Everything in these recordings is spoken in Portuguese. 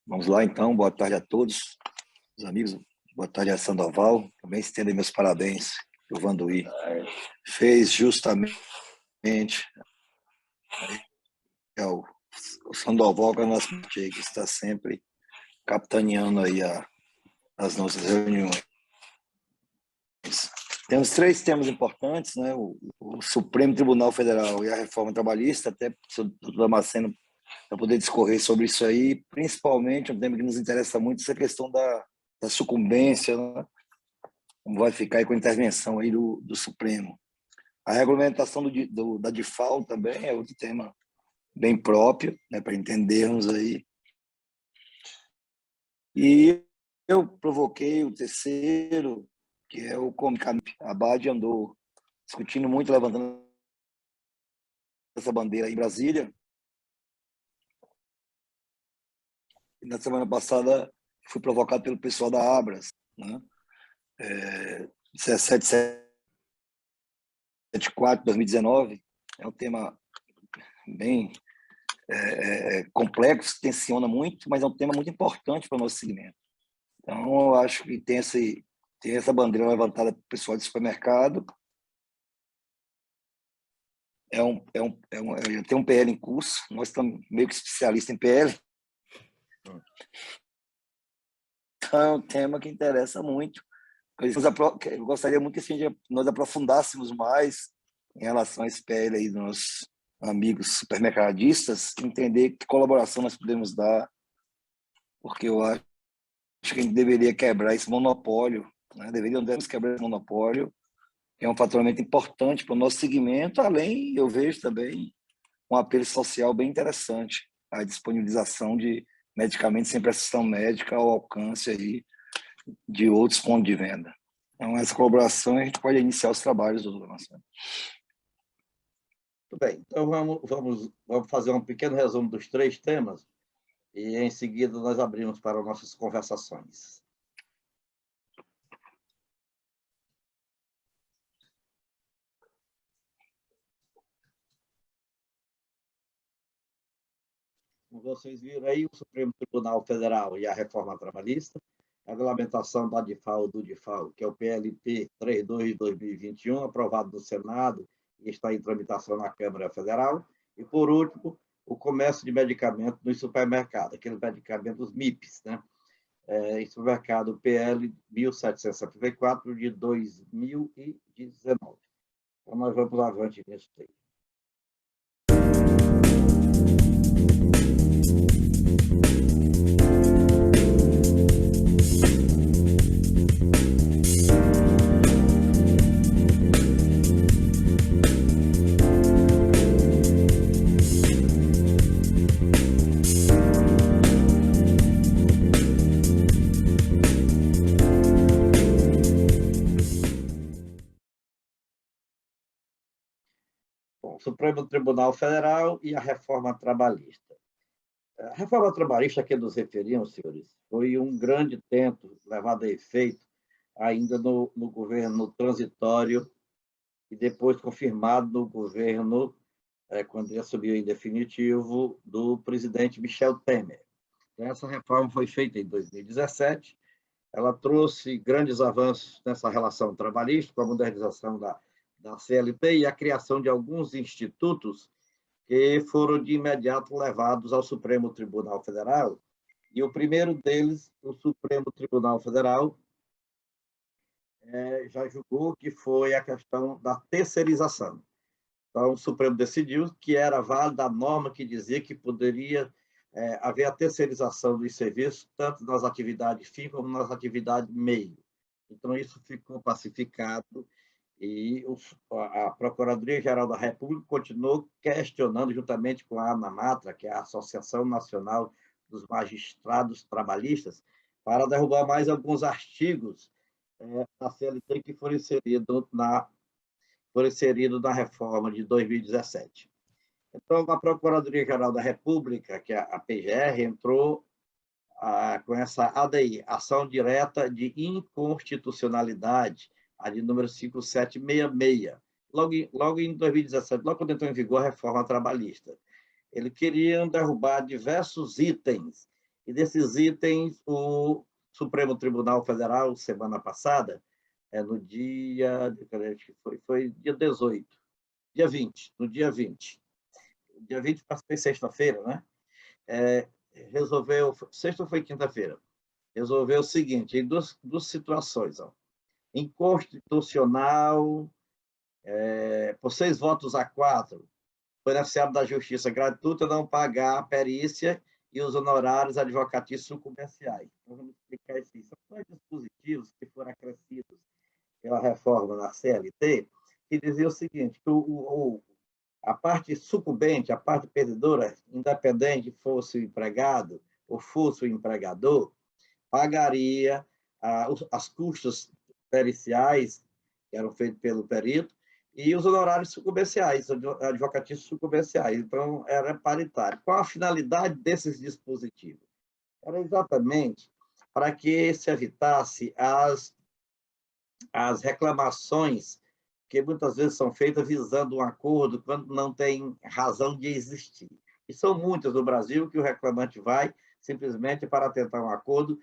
Vamos lá, então. Boa tarde a todos, os amigos. Boa tarde a Sandoval. Também estendo meus parabéns, que o Vanduí fez justamente o Sandoval, que é o nosso que está sempre capitaneando aí as nossas reuniões. Temos 3 temas importantes, né? O Supremo Tribunal Federal e a reforma trabalhista, até o Dr. Damasceno para poder discorrer sobre isso aí, principalmente um tema que nos interessa muito, essa questão da sucumbência, né? Como vai ficar aí com a intervenção aí do Supremo. A regulamentação da DIFAL também é outro tema bem próprio, né, para entendermos aí. E eu provoquei o terceiro, que é o Comicamp. A Abad andou discutindo muito, levantando essa bandeira aí em Brasília. E na semana passada fui provocado pelo pessoal da Abras, né? 1774 de 2019, é um tema bem complexo, tensiona muito, mas é um tema muito importante para o nosso segmento. Então, eu acho que tem essa bandeira levantada para o pessoal de supermercado. Tem um PL em curso, nós estamos meio que especialistas em PL. Então, é um tema que interessa muito. Eu gostaria muito que nós aprofundássemos mais em relação a esse PL aí dos nossos amigos supermercadistas, entender que colaboração nós podemos dar, porque eu acho que a gente deveria quebrar esse monopólio, né? Devemos quebrar esse monopólio, que é um faturamento importante para o nosso segmento, além, eu vejo também, um apelo social bem interessante, a disponibilização de medicamentos sem prescrição médica ao alcance aí de outros pontos de venda. Então, essa colaboração, a gente pode iniciar os trabalhos, doutor Marcelo. Muito bem, então vamos fazer um pequeno resumo dos 3 temas e, em seguida, nós abrimos para nossas conversações. Como vocês viram aí, o Supremo Tribunal Federal e a reforma trabalhista, a regulamentação da DIFAL do DIFAL, que é o PLT 32 de 2021, aprovado no Senado e está em tramitação na Câmara Federal. E, por último, o comércio de medicamentos nos supermercados, aqueles medicamentos MIPs, né? Em supermercado PL 1774 de 2019. Então, nós vamos avante nisso aí. Supremo Tribunal Federal e a reforma trabalhista. A reforma trabalhista a que nos referimos, senhores, foi um grande tento levado a efeito ainda no governo transitório e depois confirmado no governo, quando ele assumiu em definitivo, do presidente Michel Temer. Então, essa reforma foi feita em 2017, ela trouxe grandes avanços nessa relação trabalhista, com a modernização da CLT e a criação de alguns institutos que foram de imediato levados ao Supremo Tribunal Federal. E o primeiro deles, o Supremo Tribunal Federal, já julgou, que foi a questão da terceirização. Então, o Supremo decidiu que era válida a norma que dizia que poderia haver a terceirização dos serviços, tanto nas atividades fim como nas atividades meio. Então, isso ficou pacificado e a Procuradoria-Geral da República continuou questionando, juntamente com a ANAMATRA, que é a Associação Nacional dos Magistrados Trabalhistas, para derrubar mais alguns artigos da CLT que foram inseridos na reforma de 2017. Então, a Procuradoria-Geral da República, que é a PGR, entrou com essa ADI, Ação Direta de Inconstitucionalidade, a de número 5766, logo em 2017, logo quando entrou em vigor a reforma trabalhista. Eles queriam derrubar diversos itens E desses itens, o Supremo Tribunal Federal, semana passada, no dia, acho que foi dia 18, dia 20, no dia 20. Dia 20 foi sexta-feira, né? Resolveu, sexta foi quinta-feira, resolveu o seguinte, em duas situações. Ó. Inconstitucional, por 6 votos a 4, o beneficiário da justiça gratuita não pagar a perícia e os honorários advocatícios comerciais. Então, vamos explicar isso. São dois dispositivos que foram acrescidos pela reforma na CLT, que dizia o seguinte, que a parte sucumbente, a parte perdedora, independente fosse o empregado ou fosse o empregador, pagaria as custas periciais, que eram feitos pelo perito, e os honorários sucumbenciais, advocatícios sucumbenciais. Então, era paritário. Qual a finalidade desses dispositivos? Era exatamente para que se evitasse as reclamações que muitas vezes são feitas visando um acordo quando não tem razão de existir. E são muitas no Brasil que o reclamante vai simplesmente para tentar um acordo,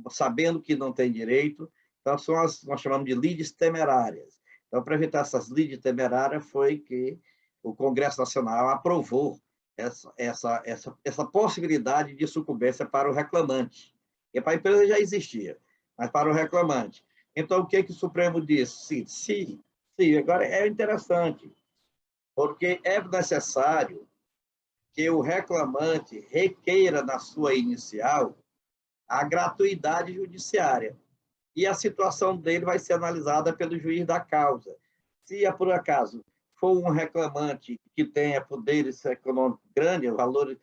sabendo que não tem direito. Então, são nós chamamos de lides temerárias. Então, para evitar essas lides temerárias, foi que o Congresso Nacional aprovou essa possibilidade de sucumbência para o reclamante. E para a empresa já existia, mas para o reclamante. Então, o que o Supremo disse? Sim, agora é interessante, porque é necessário que o reclamante requeira na sua inicial a gratuidade judiciária. E a situação dele vai ser analisada pelo juiz da causa. Se, por acaso, for um reclamante que tenha poderes econômicos grandes, valores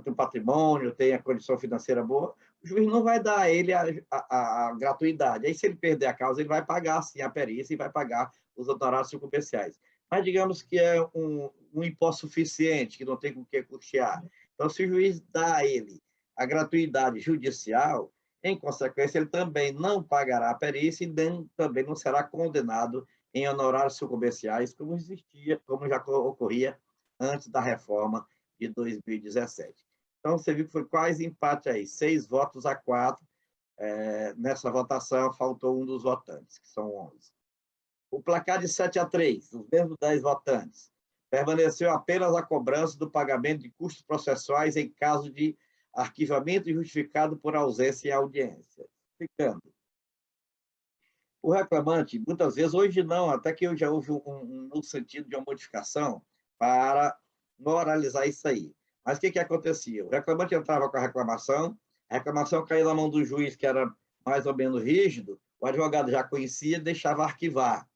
do patrimônio, tenha condição financeira boa, o juiz não vai dar a ele a gratuidade. Aí, se ele perder a causa, ele vai pagar, sim, a perícia e vai pagar os honorários sucumbenciais. Mas, digamos que é um imposto suficiente, que não tem com o que custear. Então, se o juiz dá a ele a gratuidade judicial, em consequência, ele também não pagará a perícia e também não será condenado em honorários sucumbenciais, como já ocorria antes da reforma de 2017. Então, você viu que foi quase empate aí, 6 votos a 4. Nessa votação, faltou um dos votantes, que são 11. O placar de 7-3, os mesmos 10 votantes, permaneceu apenas a cobrança do pagamento de custos processuais em caso de arquivamento injustificado por ausência em audiência. Ficando. O reclamante, muitas vezes, hoje não, até que já houve no sentido de uma modificação para moralizar isso aí. Mas o que acontecia? O reclamante entrava com a reclamação caía na mão do juiz, que era mais ou menos rígido, o advogado já conhecia, deixava arquivar.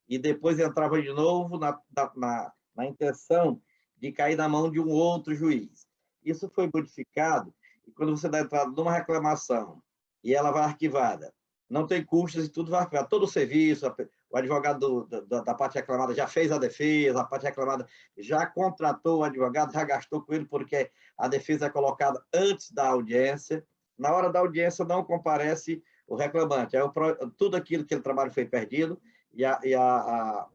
E depois entrava de novo na intenção de cair na mão de um outro juiz. Isso foi modificado, e quando você dá entrada numa reclamação e ela vai arquivada, não tem custos e tudo vai arquivar. Todo o serviço, o advogado da parte reclamada já fez a defesa, a parte reclamada já contratou o advogado, já gastou com ele, porque a defesa é colocada antes da audiência. Na hora da audiência não comparece o reclamante. Aí, tudo aquilo que ele trabalha foi perdido, e a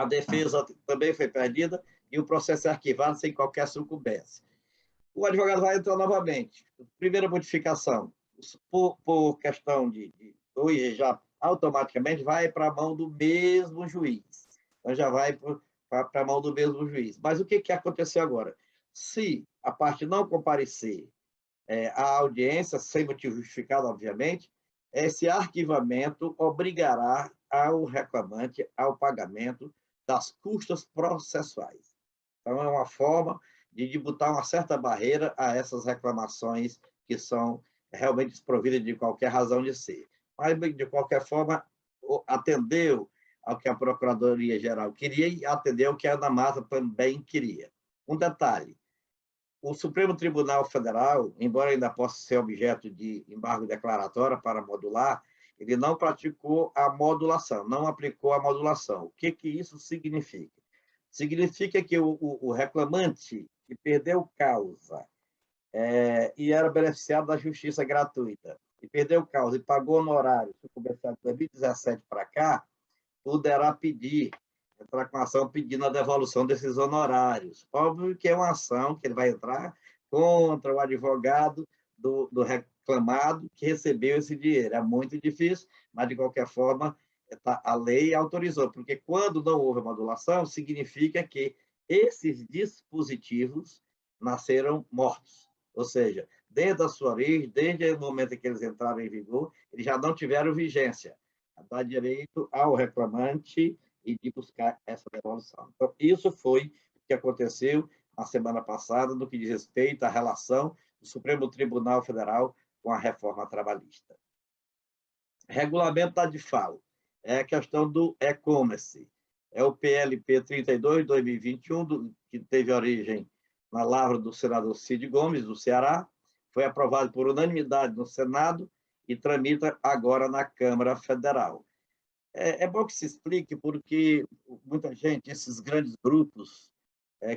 defesa também foi perdida, e o processo é arquivado sem qualquer sucumbência. O advogado vai entrar novamente. Primeira modificação, por questão de hoje, já automaticamente vai para a mão do mesmo juiz. Então, já vai para a mão do mesmo juiz. Mas o que aconteceu agora? Se a parte não comparecer à audiência, sem motivo justificado, obviamente, esse arquivamento obrigará ao reclamante ao pagamento das custas processuais. Então, é uma forma de botar uma certa barreira a essas reclamações que são realmente desprovidas de qualquer razão de ser. Mas, de qualquer forma, atendeu ao que a Procuradoria-Geral queria e atendeu ao que a Ana Marta também queria. Um detalhe, o Supremo Tribunal Federal, embora ainda possa ser objeto de embargo declaratório para modular, ele não praticou a modulação, não aplicou a modulação. O que isso significa? Significa que o reclamante que perdeu causa e era beneficiado da justiça gratuita, e perdeu causa e pagou honorário, se começar de 2017 para cá, poderá entrar com ação pedindo a devolução desses honorários. Óbvio que é uma ação que ele vai entrar contra o advogado do reclamado que recebeu esse dinheiro. É muito difícil, mas, de qualquer forma, a lei autorizou, porque quando não houve modulação, significa que esses dispositivos nasceram mortos. Ou seja, desde a sua origem, desde o momento em que eles entraram em vigor, eles já não tiveram vigência. Dá direito ao reclamante e de buscar essa devolução. Então, isso foi o que aconteceu na semana passada, no que diz respeito à relação do Supremo Tribunal Federal com a reforma trabalhista. Regulamento da DIFAL é a questão do e-commerce. É o PLP 32 de 2021, que teve origem na lavra do senador Cid Gomes, do Ceará, foi aprovado por unanimidade no Senado e tramita agora na Câmara Federal. É bom que se explique, porque muita gente, esses grandes grupos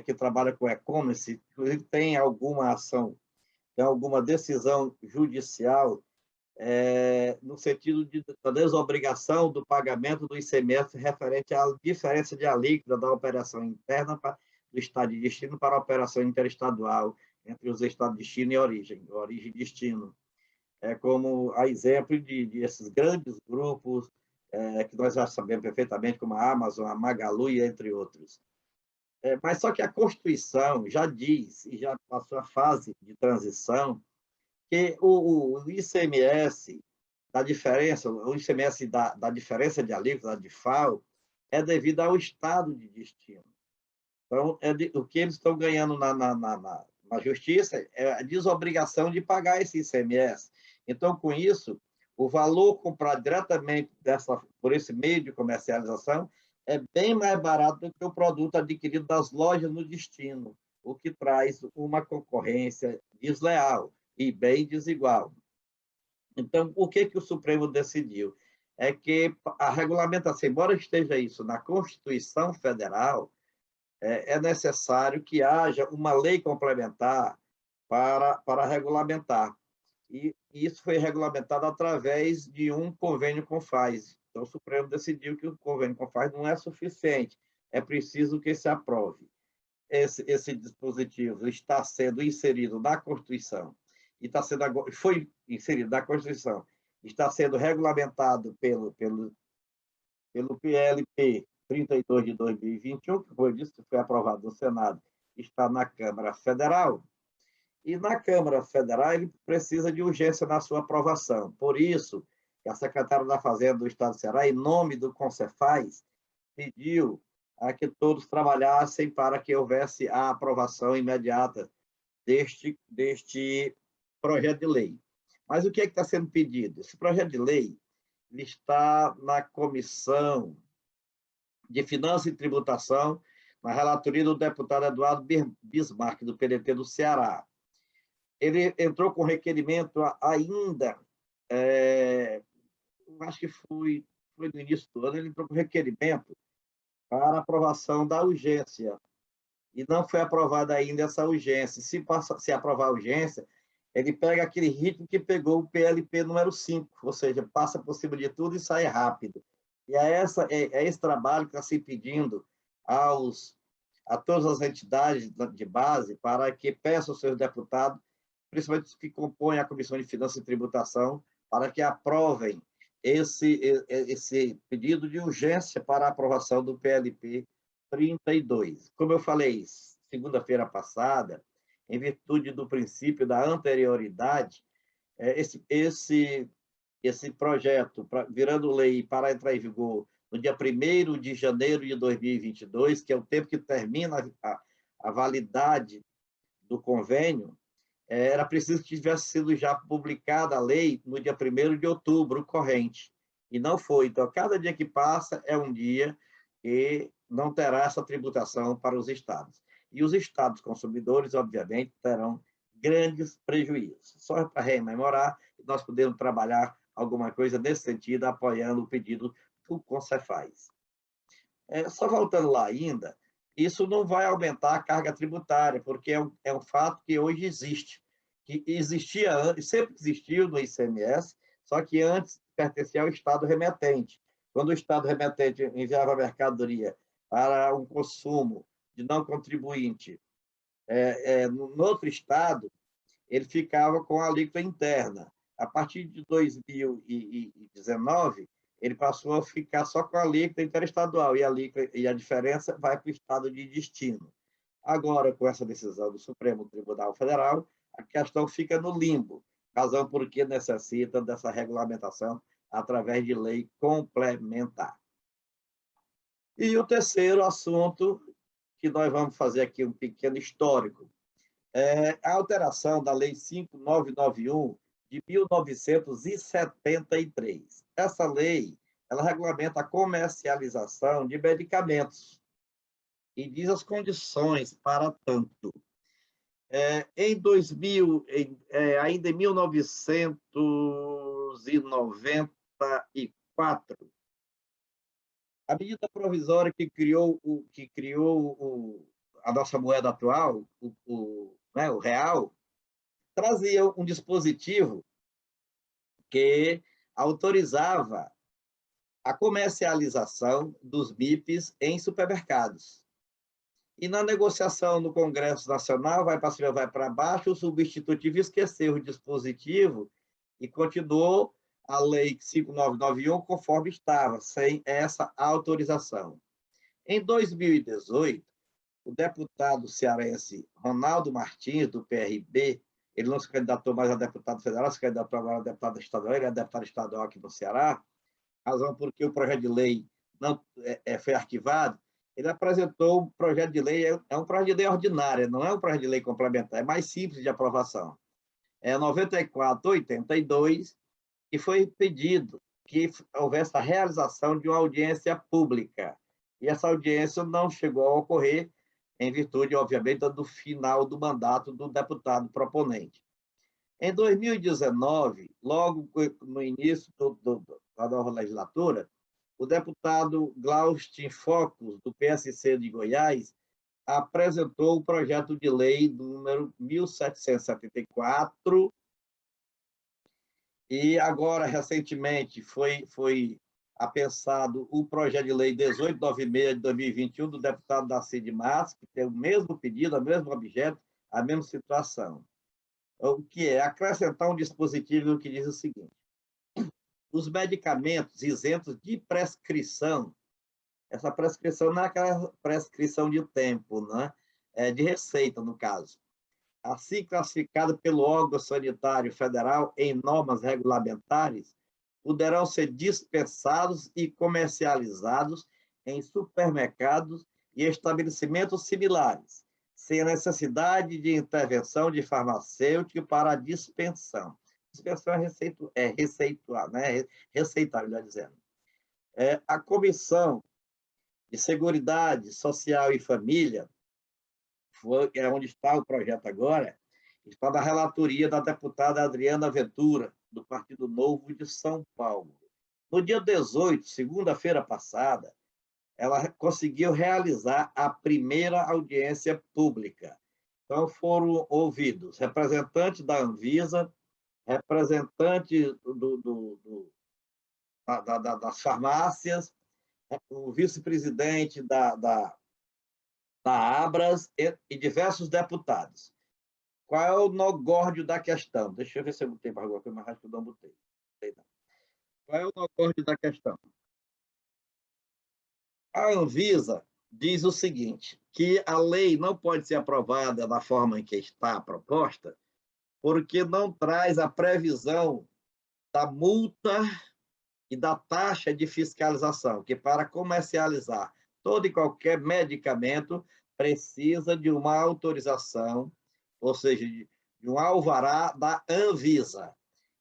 que trabalham com e-commerce, inclusive tem alguma ação, tem alguma decisão judicial no sentido da desobrigação do pagamento do ICMS referente à diferença de alíquota da operação interna do estado de destino para a operação interestadual entre os estados de destino e origem e destino. Como a exemplo de esses grandes grupos que nós já sabemos perfeitamente, como a Amazon, a Magalu e entre outros. Mas só que a Constituição já diz, e já passou a fase de transição, que o ICMS da diferença, o ICMS da diferença de alíquota, da DIFAL, é devido ao estado de destino. Então, o que eles estão ganhando na justiça é a desobrigação de pagar esse ICMS. Então, com isso, o valor comprado diretamente por esse meio de comercialização é bem mais barato do que o produto adquirido das lojas no destino, o que traz uma concorrência desleal e bem desigual. Então, o que o Supremo decidiu? É que a regulamentação, embora esteja isso na Constituição Federal, é necessário que haja uma lei complementar para regulamentar. E isso foi regulamentado através de um convênio com FAS. Então, o Supremo decidiu que o convênio com FAS não é suficiente, é preciso que se aprove. Esse dispositivo está sendo inserido na Constituição, e foi inserido na Constituição, está sendo regulamentado pelo PLP 32 de 2021, que foi aprovado no Senado, está na Câmara Federal, e na Câmara Federal ele precisa de urgência na sua aprovação. Por isso, a secretária da Fazenda do Estado do Ceará, em nome do Concefaz, pediu a que todos trabalhassem para que houvesse a aprovação imediata deste projeto de lei. Mas o que está sendo pedido? Esse projeto de lei está na Comissão de Finanças e Tributação, na relatoria do deputado Eduardo Bismarck, do PDT do Ceará. Ele entrou com requerimento ainda, acho que foi no início do ano, ele entrou com requerimento para aprovação da urgência, e não foi aprovada ainda essa urgência. Se aprovar a urgência, ele pega aquele ritmo que pegou o PLP número 5, ou seja, passa por cima de tudo e sai rápido. E é esse trabalho que está se pedindo a todas as entidades de base para que peçam aos seus deputados, principalmente os que compõem a Comissão de Finanças e Tributação, para que aprovem esse pedido de urgência para a aprovação do PLP 32. Como eu falei segunda-feira passada, em virtude do princípio da anterioridade, esse projeto, virando lei para entrar em vigor no dia 1º de janeiro de 2022, que é o tempo que termina a validade do convênio, era preciso que tivesse sido já publicada a lei no dia 1º de outubro, corrente, e não foi. Então, cada dia que passa é um dia que não terá essa tributação para os estados. E os estados consumidores, obviamente, terão grandes prejuízos. Só para rememorar, nós podemos trabalhar alguma coisa nesse sentido, apoiando o pedido do Concefaz. Só voltando lá ainda, isso não vai aumentar a carga tributária, porque é um fato que hoje existe, que existia antes, sempre existiu no ICMS, só que antes pertencia ao Estado remetente. Quando o Estado remetente enviava a mercadoria para um consumo de não contribuinte no outro Estado, ele ficava com a alíquota interna. A partir de 2019, ele passou a ficar só com a alíquota interestadual, e a diferença vai para o estado de destino. Agora, com essa decisão do Supremo Tribunal Federal, a questão fica no limbo, razão por que necessita dessa regulamentação através de lei complementar. E o terceiro assunto, que nós vamos fazer aqui um pequeno histórico, é a alteração da Lei 5.991 de 1973. Essa lei, ela regulamenta a comercialização de medicamentos e diz as condições para tanto. Em 2000, ainda em 1994, a medida provisória que criou a nossa moeda atual, né, o real, trazia um dispositivo que autorizava a comercialização dos MIPs em supermercados. E na negociação no Congresso Nacional, vai para cima, vai para baixo, o substitutivo esqueceu o dispositivo e continuou a Lei 5.991 conforme estava, sem essa autorização. Em 2018, o deputado cearense Ronaldo Martins, do PRB, ele não se candidatou mais a deputado federal, se candidatou agora a deputado estadual, ele é deputado estadual aqui no Ceará, razão porque o projeto de lei não foi arquivado. Ele apresentou um projeto de lei, é um projeto de lei ordinário, não é um projeto de lei complementar, é mais simples de aprovação. É 9482, e foi pedido que houvesse a realização de uma audiência pública. E essa audiência não chegou a ocorrer, em virtude, obviamente, do final do mandato do deputado proponente. Em 2019, logo no início da nova legislatura, o deputado Glaustin Focus, do PSC de Goiás, apresentou o projeto de lei número 1774, e agora, recentemente, foi apensado o projeto de lei 1896 de 2021, do deputado Darcy de Matos, que tem o mesmo pedido, o mesmo objeto, a mesma situação. O que é acrescentar um dispositivo que diz o seguinte: os medicamentos isentos de prescrição, essa prescrição não é aquela prescrição de tempo, né? É de receita, no caso, assim classificada pelo órgão sanitário federal em normas regulamentares, poderão ser dispensados e comercializados em supermercados e estabelecimentos similares, sem a necessidade de intervenção de farmacêutico para a dispensão. Dispensão é receitar, né? Receitar, melhor dizendo. A Comissão de Seguridade Social e Família, é onde está o projeto agora, está na relatoria da deputada Adriana Ventura, do Partido Novo de São Paulo. No dia 18, segunda-feira passada, ela conseguiu realizar a primeira audiência pública. Então, foram ouvidos representantes da Anvisa, representantes das farmácias, o vice-presidente da Abras e diversos deputados. Qual é o nó górdio da questão? Deixa eu ver se eu botei para alguma coisa, mas acho que eu não botei. Qual é o nó górdio da questão? A Anvisa diz o seguinte, que a lei não pode ser aprovada da forma em que está proposta, porque não traz a previsão da multa e da taxa de fiscalização, que para comercializar todo e qualquer medicamento precisa de uma autorização, ou seja, de um alvará da Anvisa.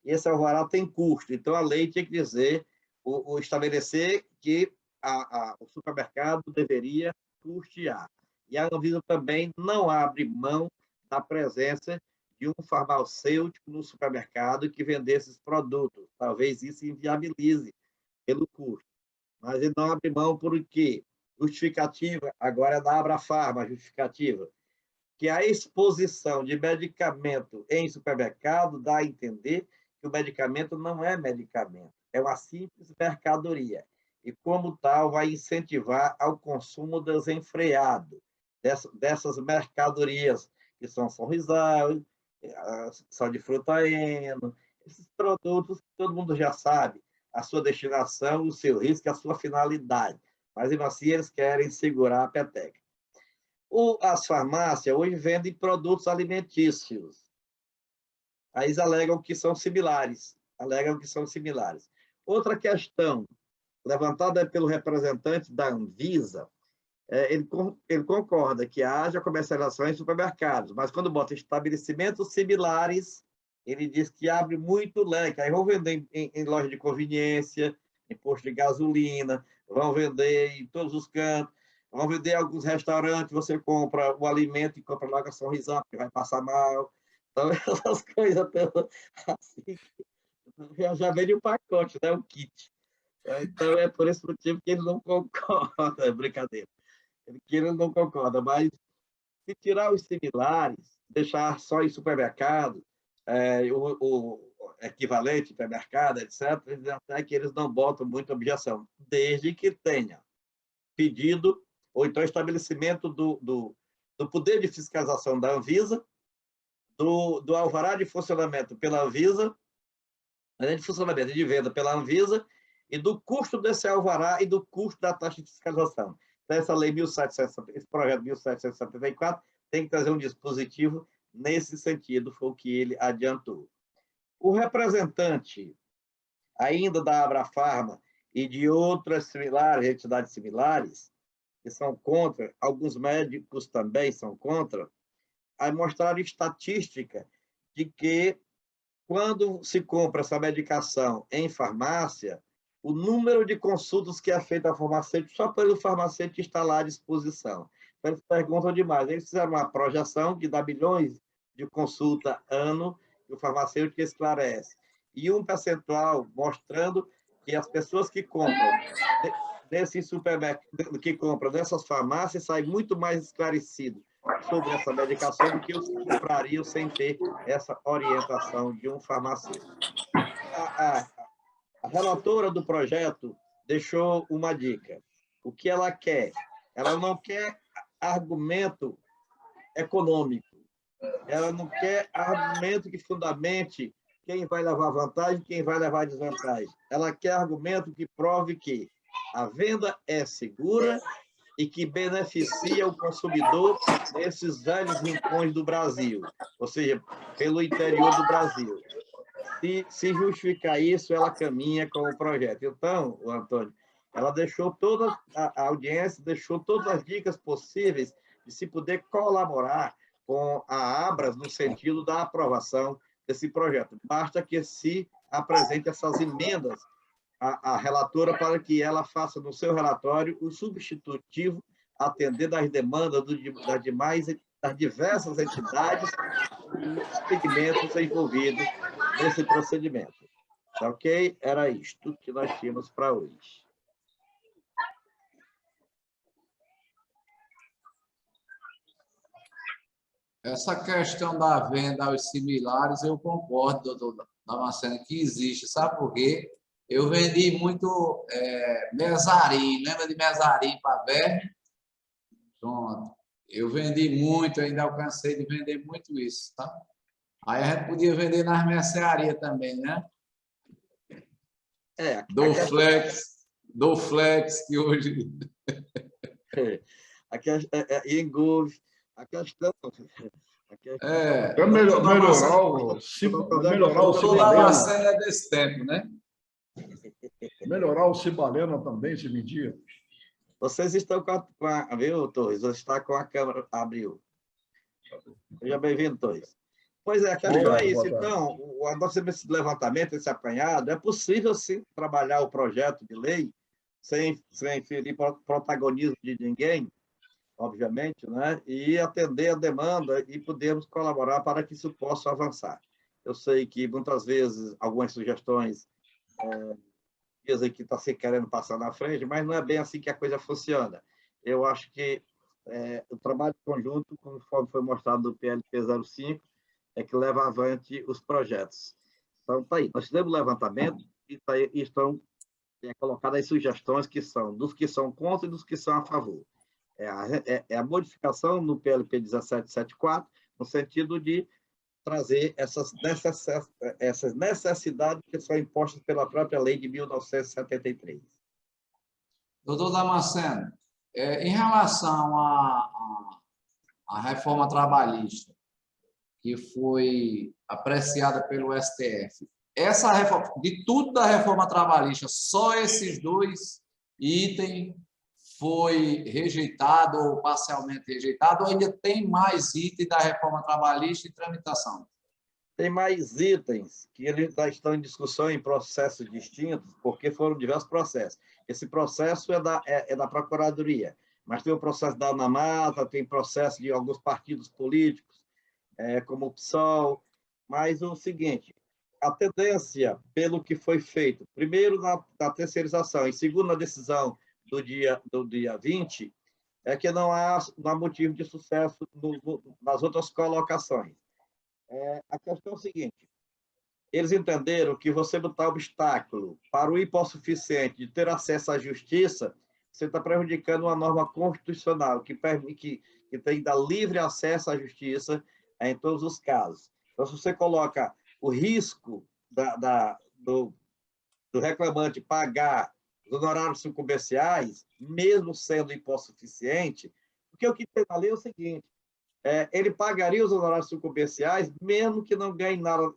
E esse alvará tem custo, então a lei tinha que dizer, estabelecer que o supermercado deveria custear. E a Anvisa também não abre mão da presença de um farmacêutico no supermercado que vendesse esses produtos. Talvez isso inviabilize pelo custo. Mas ele não abre mão por quê? Justificativa, agora é da Abrafarma, a justificativa, que a exposição de medicamento em supermercado dá a entender que o medicamento não é medicamento, é uma simples mercadoria. E, como tal, vai incentivar ao consumo desenfreado dessas mercadorias, que são sonrisal, sal de fruta Eno, esses produtos que todo mundo já sabe, a sua destinação, o seu risco, a sua finalidade. Mas, mesmo assim, eles querem segurar a peteca. As farmácias hoje vendem produtos alimentícios. Aí eles alegam que são similares. Outra questão, levantada pelo representante da Anvisa, ele concorda que haja comercialização em supermercados, mas quando bota estabelecimentos similares, ele diz que abre muito leque. Aí vão vender em loja de conveniência, em posto de gasolina, vão vender em todos os cantos, vão vender em alguns restaurantes, você compra o alimento e compra logo a sorrisão, porque vai passar mal. Então, essas coisas todas, assim, já vende o pacote, né? O kit. Então, é por esse motivo que ele não concorda, é brincadeira. Ele não concorda, mas se tirar os similares, deixar só em supermercado, o equivalente supermercado, etc., até que eles não botam muita objeção, desde que tenha pedido, ou então estabelecimento do poder de fiscalização da Anvisa, do alvará de funcionamento pela Anvisa, de funcionamento e de venda pela Anvisa, e do custo desse alvará e do custo da taxa de fiscalização. Então, essa lei 1700, esse projeto 1774 tem que trazer um dispositivo nesse sentido, foi o que ele adiantou. O representante, ainda da Abrafarma e de outras similares, entidades similares, que são contra, alguns médicos também são contra, aí mostraram estatística de que, quando se compra essa medicação em farmácia, o número de consultas que é feito ao farmacêutico, só pelo farmacêutico estar lá à disposição. Então, eles perguntam demais. Eles fizeram uma projeção que dá bilhões de consulta ano, e o farmacêutico esclarece. E um percentual mostrando que as pessoas que compram nesse supermercado, que compram nessas farmácias, saem muito mais esclarecidos sobre essa medicação do que os que comprariam sem ter essa orientação de um farmacêutico. A relatora do projeto deixou uma dica. O que ela quer? Ela não quer argumento econômico. Ela não quer argumento que fundamente quem vai levar vantagem e quem vai levar desvantagem. Ela quer argumento que prove que a venda é segura e que beneficia o consumidor nesses velhos rincões do Brasil, ou seja, pelo interior do Brasil. Se justificar isso, ela caminha com o projeto. Então, Antônio, ela deixou toda a audiência, deixou todas as dicas possíveis de se poder colaborar com a Abras no sentido da aprovação desse projeto. Basta que se apresente essas emendas à relatora para que ela faça no seu relatório o substitutivo, atendendo às demandas das diversas entidades e segmentos envolvidos nesse procedimento. Tá ok? Era isto que nós tínhamos para hoje. Essa questão da venda aos similares, eu concordo, doutor Damasceno, que existe. Sabe por quê? Eu vendi muito mesarim, lembra de mesarim para verme? Pronto. Eu vendi muito, ainda alcancei de vender muito isso, tá? Aí a gente podia vender nas mercearias também, né? Do Flex, que hoje... Engove. A questão... melhorar o Cibalena é desse tempo, né? Melhorar o Cibalena também, se vendia. Vocês estão com a... Viu, Torres? Você está com a câmera... Abriu. Seja bem-vindo, Torres. Pois é, a questão é isso. Então, esse levantamento, esse apanhado, é possível, sim, trabalhar o projeto de lei sem ferir protagonismo de ninguém, obviamente, né? E atender a demanda e podermos colaborar para que isso possa avançar. Eu sei que, muitas vezes, algumas sugestões dizem que está se querendo passar na frente, mas não é bem assim que a coisa funciona. Eu acho que o trabalho conjunto, conforme foi mostrado no PLP 05, é que leva avante os projetos. Então, está aí. Nós fizemos o levantamento e estão colocadas as sugestões que são dos que são contra e dos que são a favor. É a modificação no PLP 1774, no sentido de trazer essas necessidades que são impostas pela própria lei de 1973. Doutor Damasceno, em relação à reforma trabalhista, que foi apreciada pelo STF, essa reforma, de tudo da reforma trabalhista, só esses dois itens foi rejeitado ou parcialmente rejeitado, ou ainda tem mais itens da reforma trabalhista em tramitação? Tem mais itens que eles já estão em discussão em processos distintos, porque foram diversos processos. Esse processo é da Procuradoria, mas tem o processo da Anamata, tem processo de alguns partidos políticos, como o PSOL. Mas o seguinte, a tendência, pelo que foi feito, primeiro na terceirização, e segundo na decisão do dia 20, é que não há motivo de sucesso nas outras colocações. A questão é o seguinte, eles entenderam que você botar obstáculo para o hipossuficiente de ter acesso à justiça, você está prejudicando uma norma constitucional que permite que tenha livre acesso à justiça em todos os casos. Então, se você coloca o risco do reclamante pagar os honorários comerciais, mesmo sendo hipossuficiente, porque o que tem na lei é o seguinte, ele pagaria os honorários comerciais, mesmo que não ganhe nada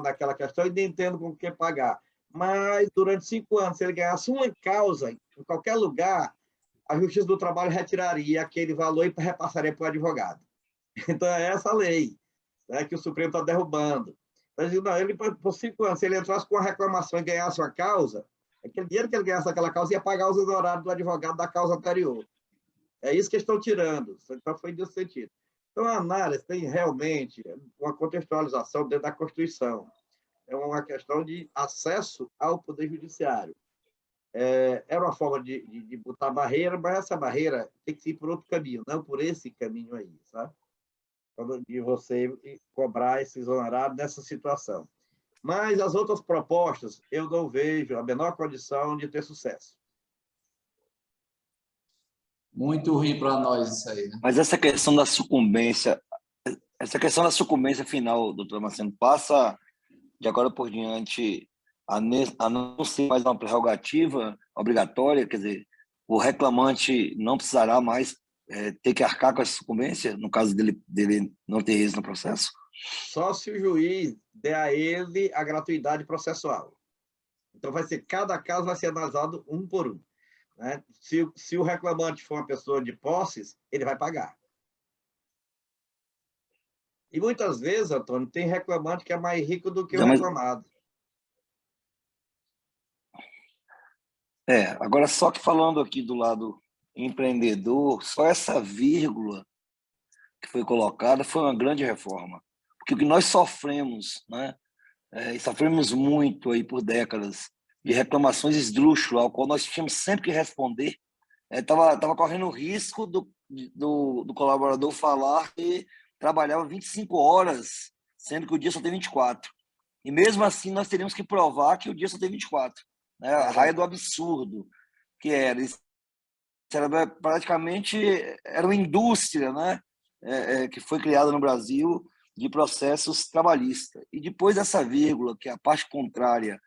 naquela questão e nem tendo com o que pagar. Mas, durante 5 anos, se ele ganhasse uma causa em qualquer lugar, a Justiça do Trabalho retiraria aquele valor e repassaria para o advogado. Então, é essa lei, né, que o Supremo está derrubando. Então, não, ele, por 5 anos, se ele entrasse com uma reclamação e ganhasse uma causa, aquele dinheiro que ele ganhasse naquela causa ia pagar os honorários do advogado da causa anterior. É isso que eles estão tirando. Então, foi nesse sentido. Então, a análise tem realmente uma contextualização dentro da Constituição. É uma questão de acesso ao Poder Judiciário. Era uma forma de botar barreira, mas essa barreira tem que ir por outro caminho, não por esse caminho aí, sabe? De você cobrar esses honorários nessa situação. Mas as outras propostas, eu não vejo a menor condição de ter sucesso. Muito ruim para nós isso aí, né? Mas essa questão da sucumbência final, doutor Damasceno, passa de agora por diante a não ser mais uma prerrogativa obrigatória, quer dizer, o reclamante não precisará mais ter que arcar com essa sucumbência, no caso dele não ter êxito no processo? Só se o juiz der a ele a gratuidade processual. Então, cada caso vai ser analisado um por um. Né? Se o reclamante for uma pessoa de posses, ele vai pagar. E muitas vezes, Antônio, tem reclamante que é mais rico do que o reclamado. Agora, só que falando aqui do lado empreendedor, só essa vírgula que foi colocada foi uma grande reforma. Porque o que nós sofremos, né, e sofremos muito aí por décadas, de reclamações esdrúxulas, ao qual nós tínhamos sempre que responder, estava correndo o risco do colaborador falar que trabalhava 25 horas, sendo que o dia só tem 24. E mesmo assim, nós teríamos que provar que o dia só tem 24. Né? A raia do absurdo que era. Isso era praticamente era uma indústria, né? Que foi criada no Brasil de processos trabalhistas. E depois dessa vírgula, que a parte contrária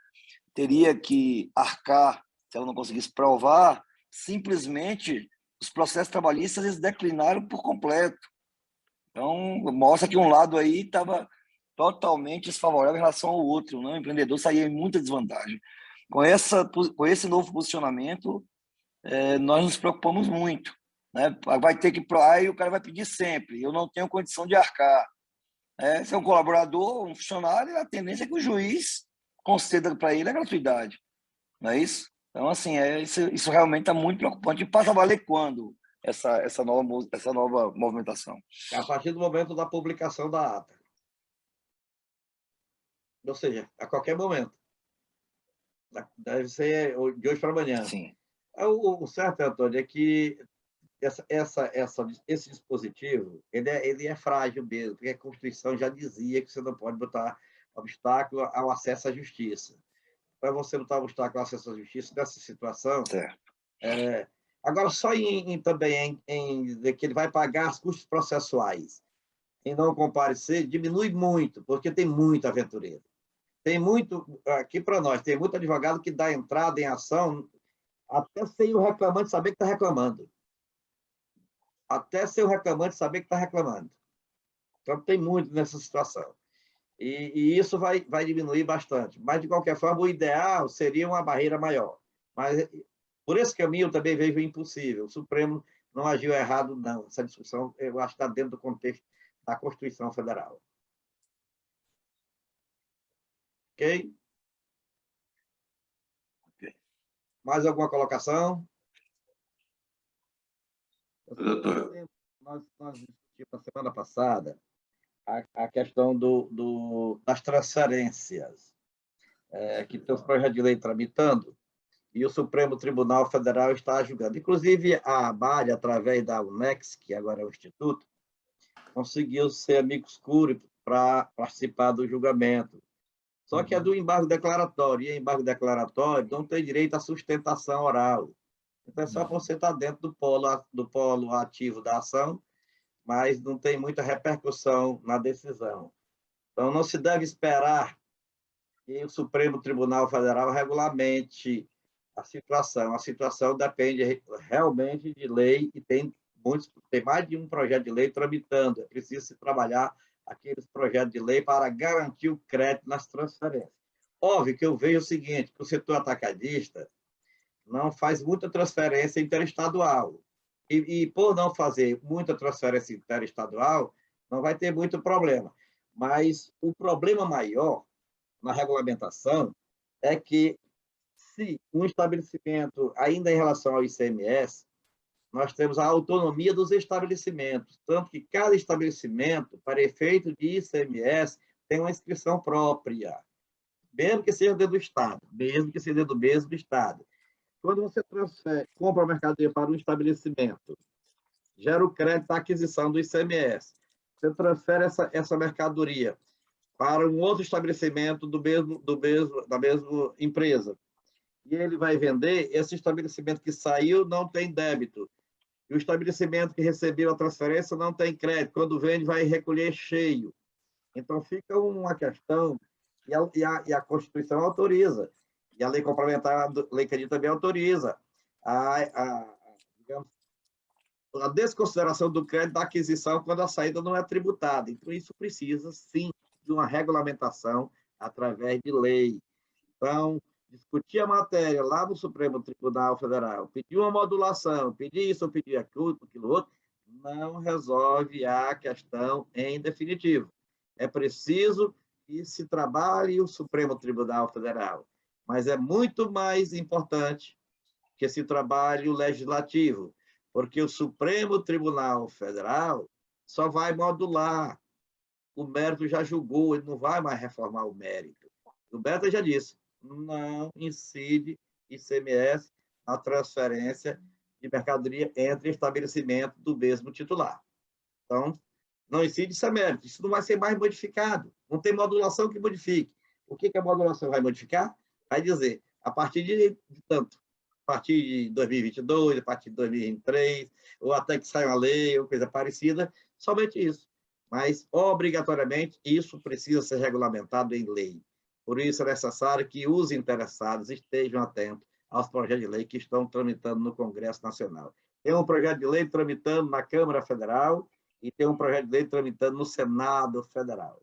teria que arcar, se ela não conseguisse provar, simplesmente os processos trabalhistas eles declinaram por completo. Então, mostra que um lado aí estava totalmente desfavorável em relação ao outro, né? O empreendedor saía em muita desvantagem. Com esse novo posicionamento, nós nos preocupamos muito. Né? Vai ter que... Aí o cara vai pedir sempre, eu não tenho condição de arcar. Se é um colaborador, um funcionário, a tendência é que o juiz conceda para ele a gratuidade. Não é isso? Então, assim, isso realmente está muito preocupante. E passa a valer quando essa nova movimentação? A partir do momento da publicação da ata. Ou seja, a qualquer momento. Deve ser de hoje para amanhã. Sim. O certo, Antônio, é que esse dispositivo ele é frágil mesmo, porque a Constituição já dizia que você não pode botar obstáculo ao acesso à justiça. Para você botar obstáculo ao acesso à justiça nessa situação, Certo. Agora, só também em dizer que ele vai pagar os custos processuais. em não comparecer diminui muito, porque tem muito aventureiro. Tem muito, aqui para nós, tem muito advogado que dá entrada em ação até sem o reclamante saber que está reclamando. Até sem o reclamante saber que está reclamando. Então, tem muito nessa situação. E isso vai diminuir bastante. Mas, de qualquer forma, o ideal seria uma barreira maior. Mas, por esse caminho, eu também vejo impossível. O Supremo não agiu errado, não. Essa discussão, eu acho que está dentro do contexto da Constituição Federal. Ok? Mais alguma colocação? Doutor. Nós discutimos na semana passada a questão das transferências, que tem os projetos de lei tramitando, e o Supremo Tribunal Federal está julgando. Inclusive, a ABAD, através da UNEX, que agora é o Instituto, conseguiu ser amigo escuro para participar do julgamento. Só que é do embargo declaratório, e embargo declaratório não tem direito à sustentação oral. Então, é só você estar dentro do polo ativo da ação, mas não tem muita repercussão na decisão. Então, não se deve esperar que o Supremo Tribunal Federal regulamente a situação. A situação depende realmente de lei e tem mais de um projeto de lei tramitando. É preciso se trabalhar aqueles projetos de lei para garantir o crédito nas transferências. Óbvio que eu vejo o seguinte, que o setor atacadista não faz muita transferência interestadual. E por não fazer muita transferência interestadual, não vai ter muito problema. Mas o problema maior na regulamentação é que, se um estabelecimento, ainda em relação ao ICMS, nós temos a autonomia dos estabelecimentos, tanto que cada estabelecimento, para efeito de ICMS, tem uma inscrição própria, mesmo que seja dentro do Estado, mesmo que seja dentro do mesmo Estado. Quando você compra a mercadoria para um estabelecimento, gera o crédito à aquisição do ICMS. Você transfere essa mercadoria para um outro estabelecimento da mesma empresa. E ele vai vender, esse estabelecimento que saiu não tem débito. E o estabelecimento que recebeu a transferência não tem crédito. Quando vende, vai recolher cheio. Então, fica uma questão, e a Constituição autoriza. E a lei complementar, a lei Candir também autoriza digamos, a desconsideração do crédito da aquisição quando a saída não é tributada. Então, isso precisa, sim, de uma regulamentação através de lei. Então, discutir a matéria lá no Supremo Tribunal Federal, pedir uma modulação, pedir isso ou pedir aquilo outro, não resolve a questão em definitivo. É preciso que se trabalhe o Supremo Tribunal Federal, mas é muito mais importante que se trabalhe o Legislativo, porque o Supremo Tribunal Federal só vai modular. O mérito já julgou, ele não vai mais reformar o mérito. O mérito já disse, não incide ICMS na transferência de mercadoria entre estabelecimentos do mesmo titular. Então, não incide ICMS, isso não vai ser mais modificado. Não tem modulação que modifique. O que a modulação vai modificar? Vai dizer, a partir de tanto, a partir de 2022, a partir de 2023, ou até que saia uma lei, ou coisa parecida, somente isso. Mas, obrigatoriamente, isso precisa ser regulamentado em lei. Por isso, é necessário que os interessados estejam atentos aos projetos de lei que estão tramitando no Congresso Nacional. Tem um projeto de lei tramitando na Câmara Federal e tem um projeto de lei tramitando no Senado Federal.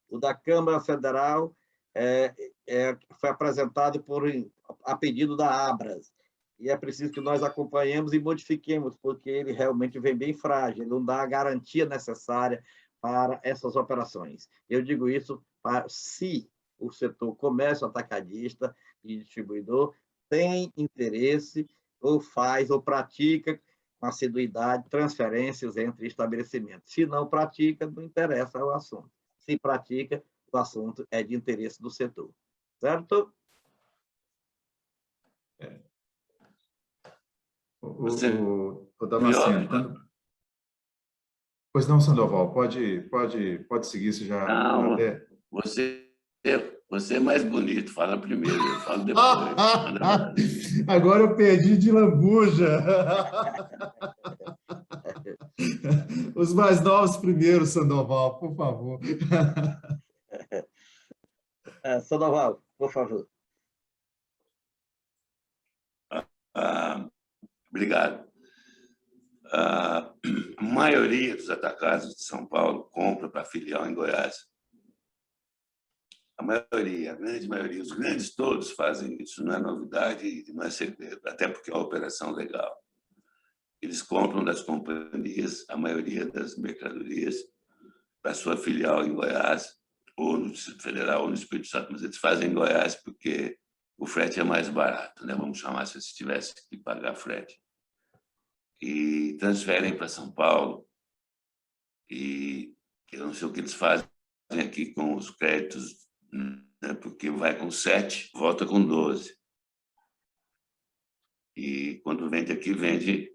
O da Câmara Federal foi apresentado a pedido da Abras, e é preciso que nós acompanhemos e modifiquemos, porque ele realmente vem bem frágil, ele não dá a garantia necessária para essas operações. Eu digo isso se o setor comércio atacadista e distribuidor tem interesse, ou faz, ou pratica com assiduidade transferências entre estabelecimentos. Se não pratica, não interessa o assunto. Se pratica, o assunto é de interesse do setor. Certo? O Damasceno. Pois não, Sandoval, pode seguir, se já... Não, você é mais bonito, fala primeiro, eu falo depois. Agora eu perdi de lambuja. Os mais novos primeiro, Sandoval, por favor. Sandoval, por favor. Obrigado. A maioria dos atacados de São Paulo compra para filial em Goiás. A maioria, a grande maioria, os grandes todos fazem isso, não é novidade, não é segredo, até porque é uma operação legal. Eles compram das companhias, a maioria das mercadorias, para sua filial em Goiás, ou no Distrito Federal, ou no Espírito Santo, mas eles fazem em Goiás porque o frete é mais barato, né? Vamos chamar se tivesse que pagar frete. E transferem para São Paulo, e eu não sei o que eles fazem aqui com os créditos, né? Porque vai com 7, volta com 12. E quando vende aqui, vende,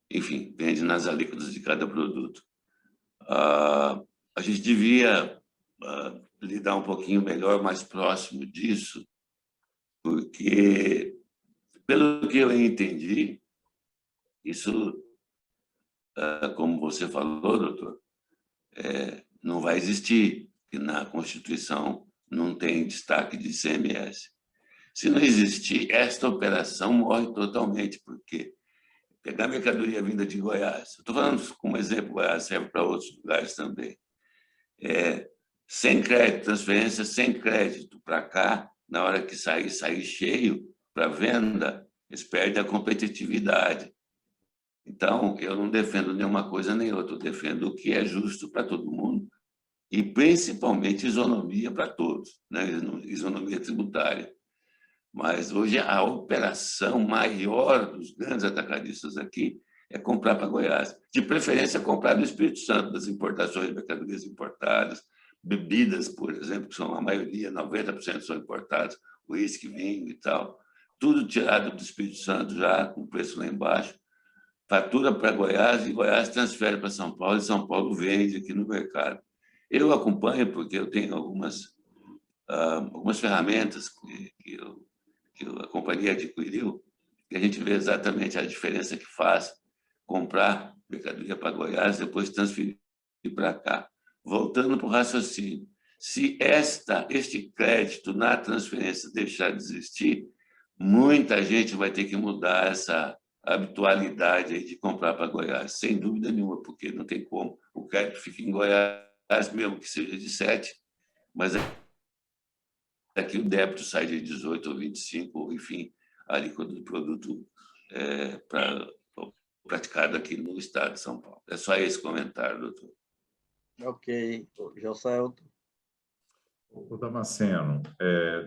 enfim, vende nas alíquotas de cada produto. A gente devia lidar um pouquinho melhor, mais próximo disso, porque, pelo que eu entendi, isso, como você falou, doutor, não vai existir, porque na Constituição não tem destaque de ICMS. Se não existir, esta operação morre totalmente, porque pegar mercadoria vinda de Goiás, estou falando como exemplo, Goiás serve para outros lugares também, sem crédito, transferência sem crédito para cá, na hora que sair cheio para venda, eles perdem a competitividade. Então, eu não defendo nenhuma coisa nem outra, eu defendo o que é justo para todo mundo e, principalmente, isonomia para todos, né? Isonomia tributária. Mas hoje a operação maior dos grandes atacadistas aqui é comprar para Goiás. De preferência, comprar do Espírito Santo, das importações de mercadorias importadas, bebidas, por exemplo, que são a maioria, 90% são importadas, uísque, vinho e tal. Tudo tirado do Espírito Santo já, com preço lá embaixo. Fatura para Goiás e Goiás transfere para São Paulo e São Paulo vende aqui no mercado. Eu acompanho porque eu tenho algumas ferramentas que a companhia adquiriu, e a gente vê exatamente a diferença que faz comprar mercadoria para Goiás e depois transferir para cá. Voltando para o raciocínio, se este crédito na transferência deixar de existir, muita gente vai ter que mudar essa habitualidade aí de comprar para Goiás, sem dúvida nenhuma, porque não tem como. O crédito fica em Goiás, mesmo que seja de 7, mas aqui o débito sai de 18 ou 25, ou enfim, ali quando o produto praticado aqui no estado de São Paulo. É só esse comentário, doutor. Ok. Joselton. O Damasceno,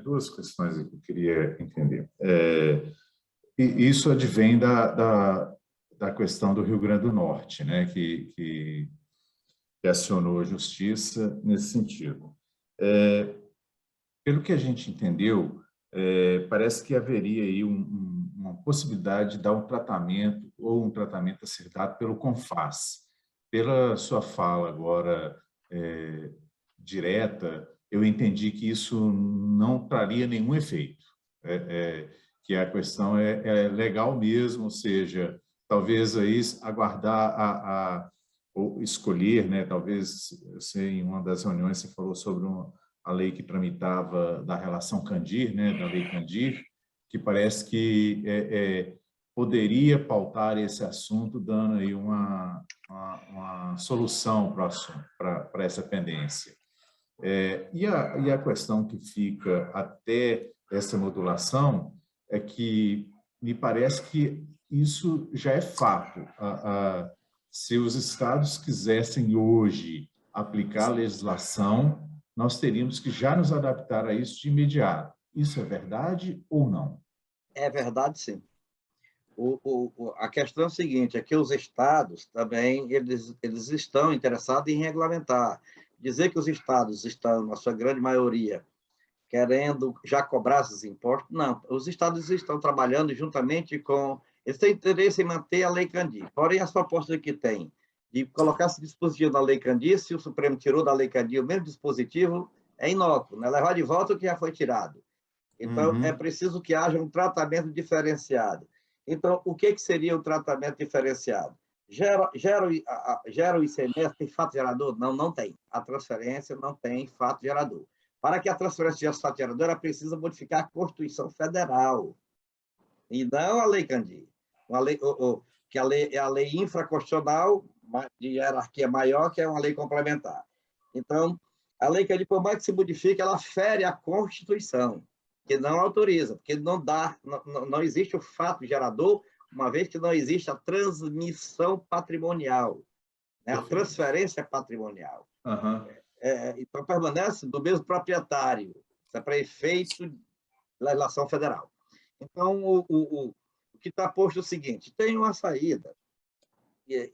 duas questões que eu queria entender. Isso advém da questão do Rio Grande do Norte, né, que acionou a justiça nesse sentido. Pelo que a gente entendeu, parece que haveria aí uma possibilidade de dar um tratamento ou um tratamento a ser dado pelo CONFAS. Pela sua fala agora direta, eu entendi que isso não traria nenhum efeito, que a questão é legal mesmo, ou seja, talvez aí aguardar ou escolher, né? Talvez, em uma das reuniões você falou sobre a lei que tramitava da relação Candir, né? Da lei Candir, que parece que poderia pautar esse assunto, dando aí uma solução para o assunto, para essa pendência. E a questão que fica até essa modulação é que me parece que isso já é fato. Se os estados quisessem hoje aplicar a legislação, nós teríamos que já nos adaptar a isso de imediato. Isso é verdade ou não? É verdade, sim. A questão é a seguinte, é que os estados também eles estão interessados em regulamentar. Dizer que os estados estão, na sua grande maioria, querendo já cobrar esses impostos, não. Os estados estão trabalhando juntamente com... Eles têm interesse em manter a Lei Candir. Porém, as propostas que tem de colocar esse dispositivo na Lei Candir, se o Supremo tirou da Lei Candir o mesmo dispositivo, é inócuo, né? Levar de volta o que já foi tirado. Então, é preciso que haja um tratamento diferenciado. Então, o que seria o tratamento diferenciado? Gera o ICMS, tem fato gerador? Não, não tem. A transferência não tem fato gerador. Para que a transferência gerasse fato gerador, ela precisa modificar a Constituição Federal, e não a Lei Candir. Que a lei é a lei infraconstitucional, de hierarquia maior, que é uma lei complementar. Então, a Lei Candir, por mais que se modifique, ela fere a Constituição, que não autoriza, porque não existe o fato gerador, uma vez que não existe a transmissão patrimonial, né? A transferência patrimonial. Uhum. Então, permanece do mesmo proprietário. Isso é para efeito de legislação federal. Então, o que está posto é o seguinte: tem uma saída.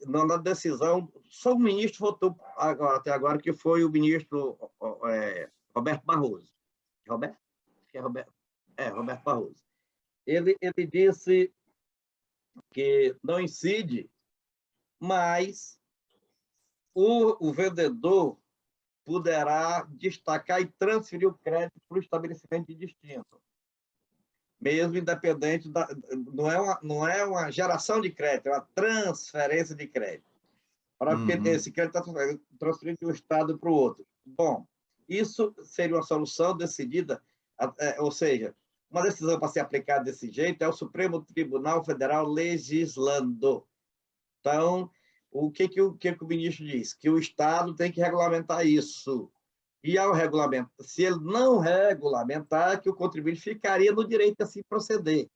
Na decisão, só o ministro votou até agora, que foi o ministro Roberto Barroso. Roberto? Roberto Barroso. Ele disse que não incide, mas o vendedor poderá destacar e transferir o crédito para o estabelecimento de destino, mesmo independente não é uma geração de crédito, é uma transferência de crédito, para que esse crédito está transferido de um estado para o outro. Bom, isso seria uma solução decidida, ou seja, uma decisão para ser aplicada desse jeito é o Supremo Tribunal Federal legislando. Então, o que o ministro diz? Que o Estado tem que regulamentar isso. E ao regulamentar, se ele não regulamentar, que o contribuinte ficaria no direito de assim proceder.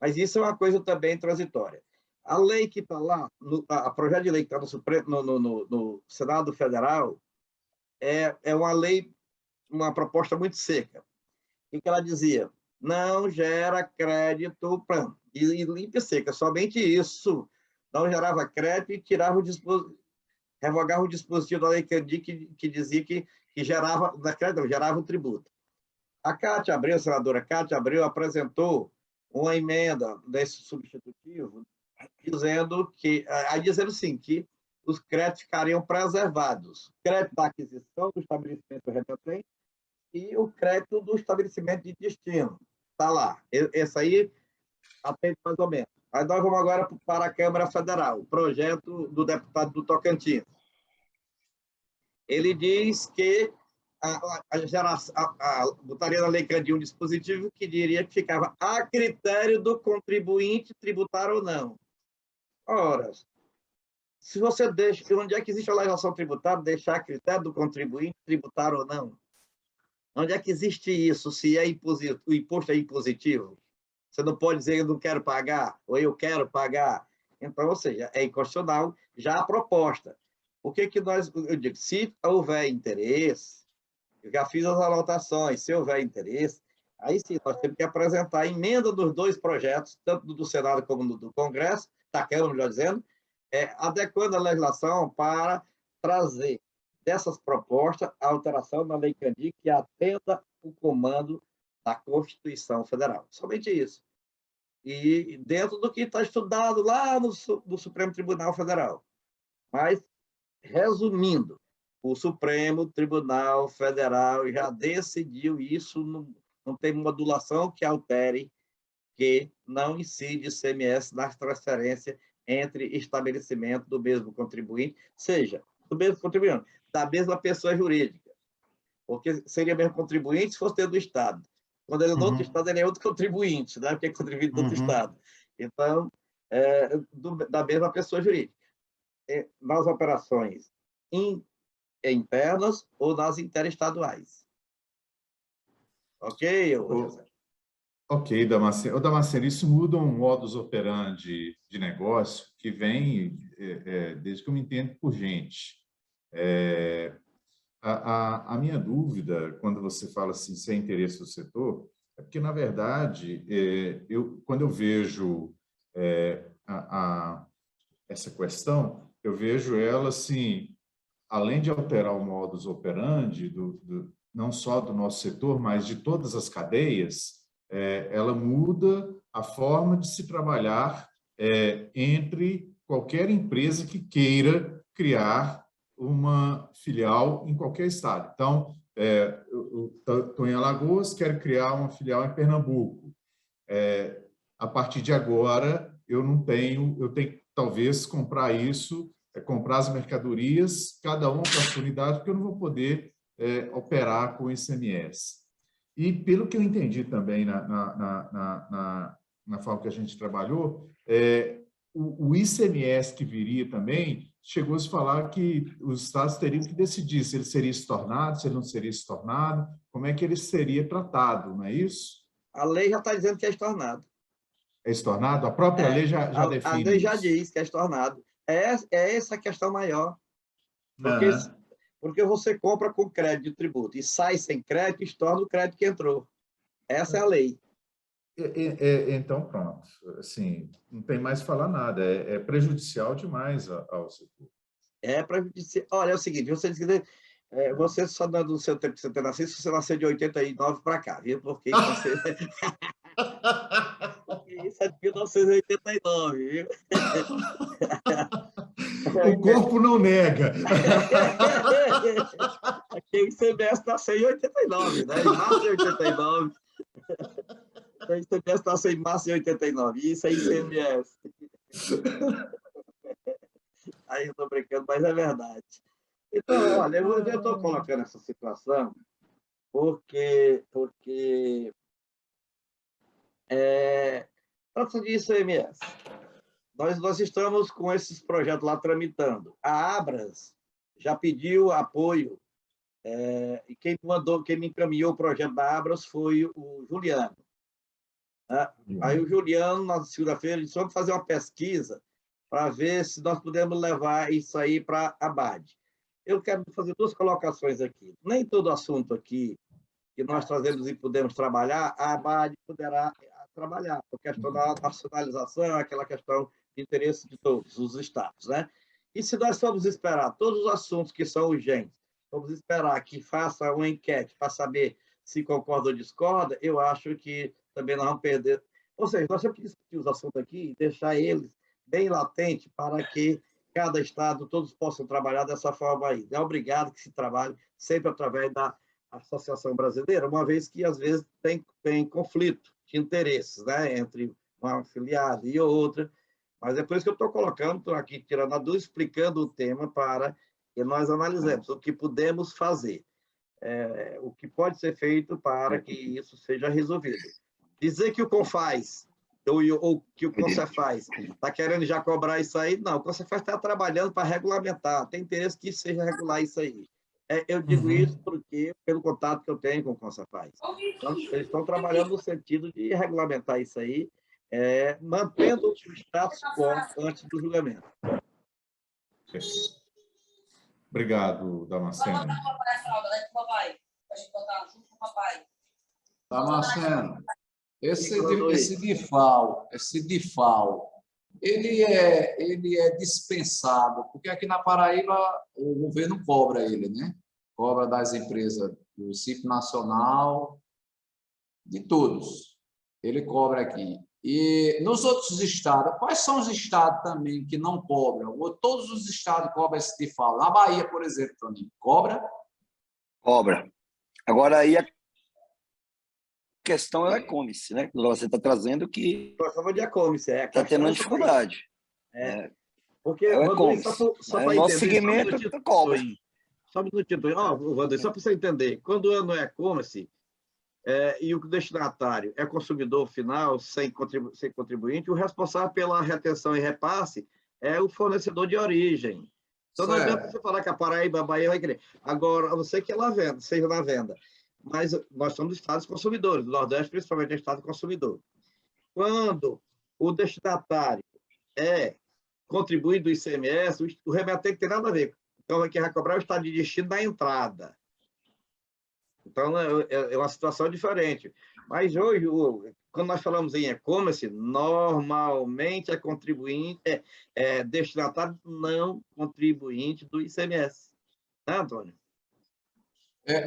Mas isso é uma coisa também transitória. A lei que está lá, a projeto de lei que está no Supremo, no Senado Federal, é uma lei, uma proposta muito seca. O que ela dizia? Não gera crédito, e limpa e seca, somente isso. Não gerava crédito e tirava revogava o dispositivo da Lei Candir que dizia que gerava, não, gerava o tributo. A senadora Cátia Abreu, apresentou uma emenda desse substitutivo, dizendo sim, que os créditos ficariam preservados. Crédito da aquisição do estabelecimento remetente e o crédito do estabelecimento de destino. Está lá. Esse aí atende mais ou menos. Aí nós vamos agora para a Câmara Federal, o projeto do deputado do Tocantins. Ele diz que botaria na Lei Candir um dispositivo que diria que ficava a critério do contribuinte tributar ou não. Ora, se você deixa, onde é que existe a legislação tributária, deixar a critério do contribuinte tributar ou não? Onde é que existe isso, se o imposto é impositivo? Você não pode dizer eu não quero pagar, ou eu quero pagar. Então, ou seja, é inconstitucional já a proposta. O que eu digo? Se houver interesse, eu já fiz as anotações, se houver interesse, aí sim, nós temos que apresentar a emenda dos dois projetos, tanto do Senado como do Congresso, da Câmara, melhor dizendo, adequando a legislação para trazer dessas propostas a alteração na Lei Candir que atenda o comando da Constituição Federal. Somente isso. E dentro do que está estudado lá no Supremo Tribunal Federal. Mas, resumindo, o Supremo Tribunal Federal já decidiu isso, não tem modulação que altere, que não incide ICMS nas transferências entre estabelecimento do mesmo contribuinte, seja do mesmo contribuinte, da mesma pessoa jurídica. Porque seria mesmo contribuinte se fosse dentro do Estado. Quando ele é do outro Estado, ele é outro contribuinte, né? Porque é contribuinte do outro Estado. Então, da mesma pessoa jurídica. Nas operações internas ou nas interestaduais. Ok, José? Ok, Damasceno. Damasceno, isso muda um modus operandi de negócio que vem desde que eu me entendo por gente. A minha dúvida, quando você fala assim, se é interesse do setor, é porque, na verdade, quando eu vejo essa questão, eu vejo ela, assim, além de alterar o modus operandi, não só do nosso setor, mas de todas as cadeias, ela muda a forma de se trabalhar entre qualquer empresa que queira criar uma filial em qualquer estado. Então, eu estou em Alagoas, quero criar uma filial em Pernambuco. A partir de agora, eu tenho talvez comprar isso, comprar as mercadorias, cada um para a sua unidade, porque eu não vou poder operar com ICMS. E, pelo que eu entendi também na forma que a gente trabalhou, o ICMS que viria também, chegou a se falar que os estados teriam que decidir se ele seria estornado, se ele não seria estornado, como é que ele seria tratado, não é isso? A lei já está dizendo que é estornado. É estornado? A própria lei já define a lei já isso. diz que é estornado. É essa a questão maior. Porque você compra com crédito de tributo e sai sem crédito, estorna o crédito que entrou. Essa é a lei. Então, pronto. Assim, não tem mais falar nada. É prejudicial demais ao setor. É prejudicial. Olha, é o seguinte, você só do seu tempo que você tem nascido, se você nasceu de 89 para cá, viu? Porque isso é de 1989, viu? O corpo não nega. Aqui o ICMS nasceu em 89, né? Em março de 89. O ICMS nasceu em março de 89. Isso é ICMS. Aí eu estou brincando, mas é verdade. Então, olha, eu estou colocando essa situação porque trata de ICMS. Nós estamos com esses projetos lá tramitando. A Abras já pediu apoio, e quem me encaminhou o projeto da Abras foi o Juliano. Né? Aí o Juliano, na segunda-feira, disse: vamos fazer uma pesquisa para ver se nós podemos levar isso aí para a ABAD. Eu quero fazer duas colocações aqui. Nem todo assunto aqui que nós trazemos e podemos trabalhar, a ABAD poderá trabalhar, por questão da nacionalização, aquela questão de interesse de todos os estados, né? E se nós formos esperar todos os assuntos que são urgentes, vamos esperar que faça uma enquete para saber se concorda ou discorda, eu acho que também nós vamos perder. Ou seja, nós temos que discutir os assuntos aqui e deixar eles bem latentes para que cada estado, todos possam trabalhar dessa forma aí. É obrigado que se trabalhe sempre através da Associação Brasileira, uma vez que, às vezes, tem conflito de interesses, né, entre uma afiliada e outra, mas é por isso que eu estou colocando, estou aqui tirando a dúvida, explicando o tema para que nós analisemos o que podemos fazer, o que pode ser feito para que isso seja resolvido. Dizer que o CONFAZ ou que o CONCEFAZ está querendo já cobrar isso aí, não, o CONCEFAZ está trabalhando para regulamentar, tem interesse que seja regular isso aí. Eu digo isso porque, pelo contato que eu tenho com o CONCEFAZ. Então, eles estão trabalhando no sentido de regulamentar isso aí, mantendo o status quo antes do julgamento. Obrigado, Damasceno. Damasceno, esse DIFAL, ele é dispensado, porque aqui na Paraíba o governo cobra ele, né? Cobra das empresas do CIF Nacional, de todos. Ele cobra aqui. E nos outros estados, quais são os estados também que não cobram? Ou todos os estados cobram esse DIFAL? Na Bahia, por exemplo, também, cobra? Cobra. Agora, aí a questão é o e-commerce, né? Você está trazendo que de e-commerce, está tendo uma dificuldade. Porque, é o e-commerce. Só para nosso entender, segmento cobra. Só um minutinho. Wander, só para você entender, quando é no e-commerce, e o destinatário é consumidor final, sem contribuinte, o responsável pela retenção e repasse é o fornecedor de origem. Então, não adianta você falar que a Paraíba, a Bahia vai querer. Agora, a não ser que ela seja na venda. Mas nós somos estados consumidores, do Nordeste, principalmente é estado consumidor. Quando o destinatário é contribuinte do ICMS, o remetente tem nada a ver. Então, quem vai cobrar é o estado de destino da entrada. Então, é uma situação diferente. Mas hoje, quando nós falamos em e-commerce, normalmente é contribuinte, destinatário não contribuinte do ICMS. Né, Antônio?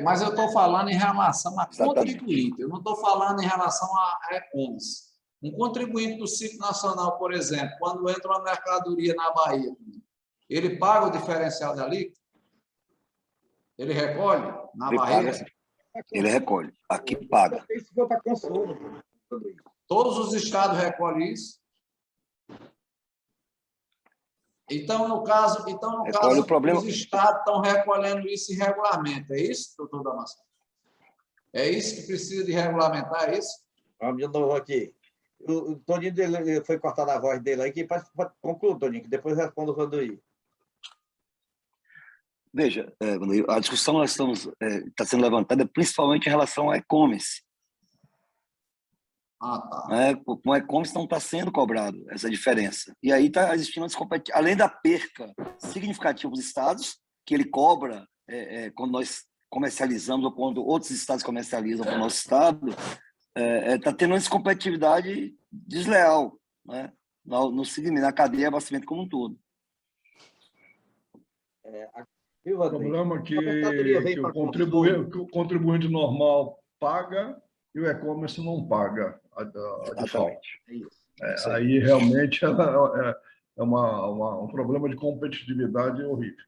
Mas eu estou falando em relação a contribuinte, eu não estou falando em relação a e-commerce. Um contribuinte do CIF Nacional, por exemplo, quando entra uma mercadoria na Bahia, ele paga o diferencial da alíquota? Ele recolhe na Bahia? Ele recolhe. Aqui paga. Isso foi para consumo. Todos os estados recolhem isso? Então, no caso, Recolhe o problema. os estados estão recolhendo isso em regulamento. É isso, doutor Damasceno? É isso que precisa de regulamentar, é isso? Vamos de novo aqui. O Toninho dele, foi cortada a voz dele aí, que conclua, Toninho, que depois responde o Vanduí. Veja, a discussão está sendo levantada principalmente em relação ao e-commerce. Tá. Né? Com o e-commerce não está sendo cobrado essa diferença. E aí está existindo uma descompetibilidade. Além da perca significativa dos estados, que ele cobra quando nós comercializamos ou quando outros estados comercializam para o nosso estado, está tendo uma descompetitividade desleal, né? no segmento, na cadeia de abastecimento como um todo. O problema é que o contribuinte normal paga e o e-commerce não paga a default. Aí realmente é um problema de competitividade horrível.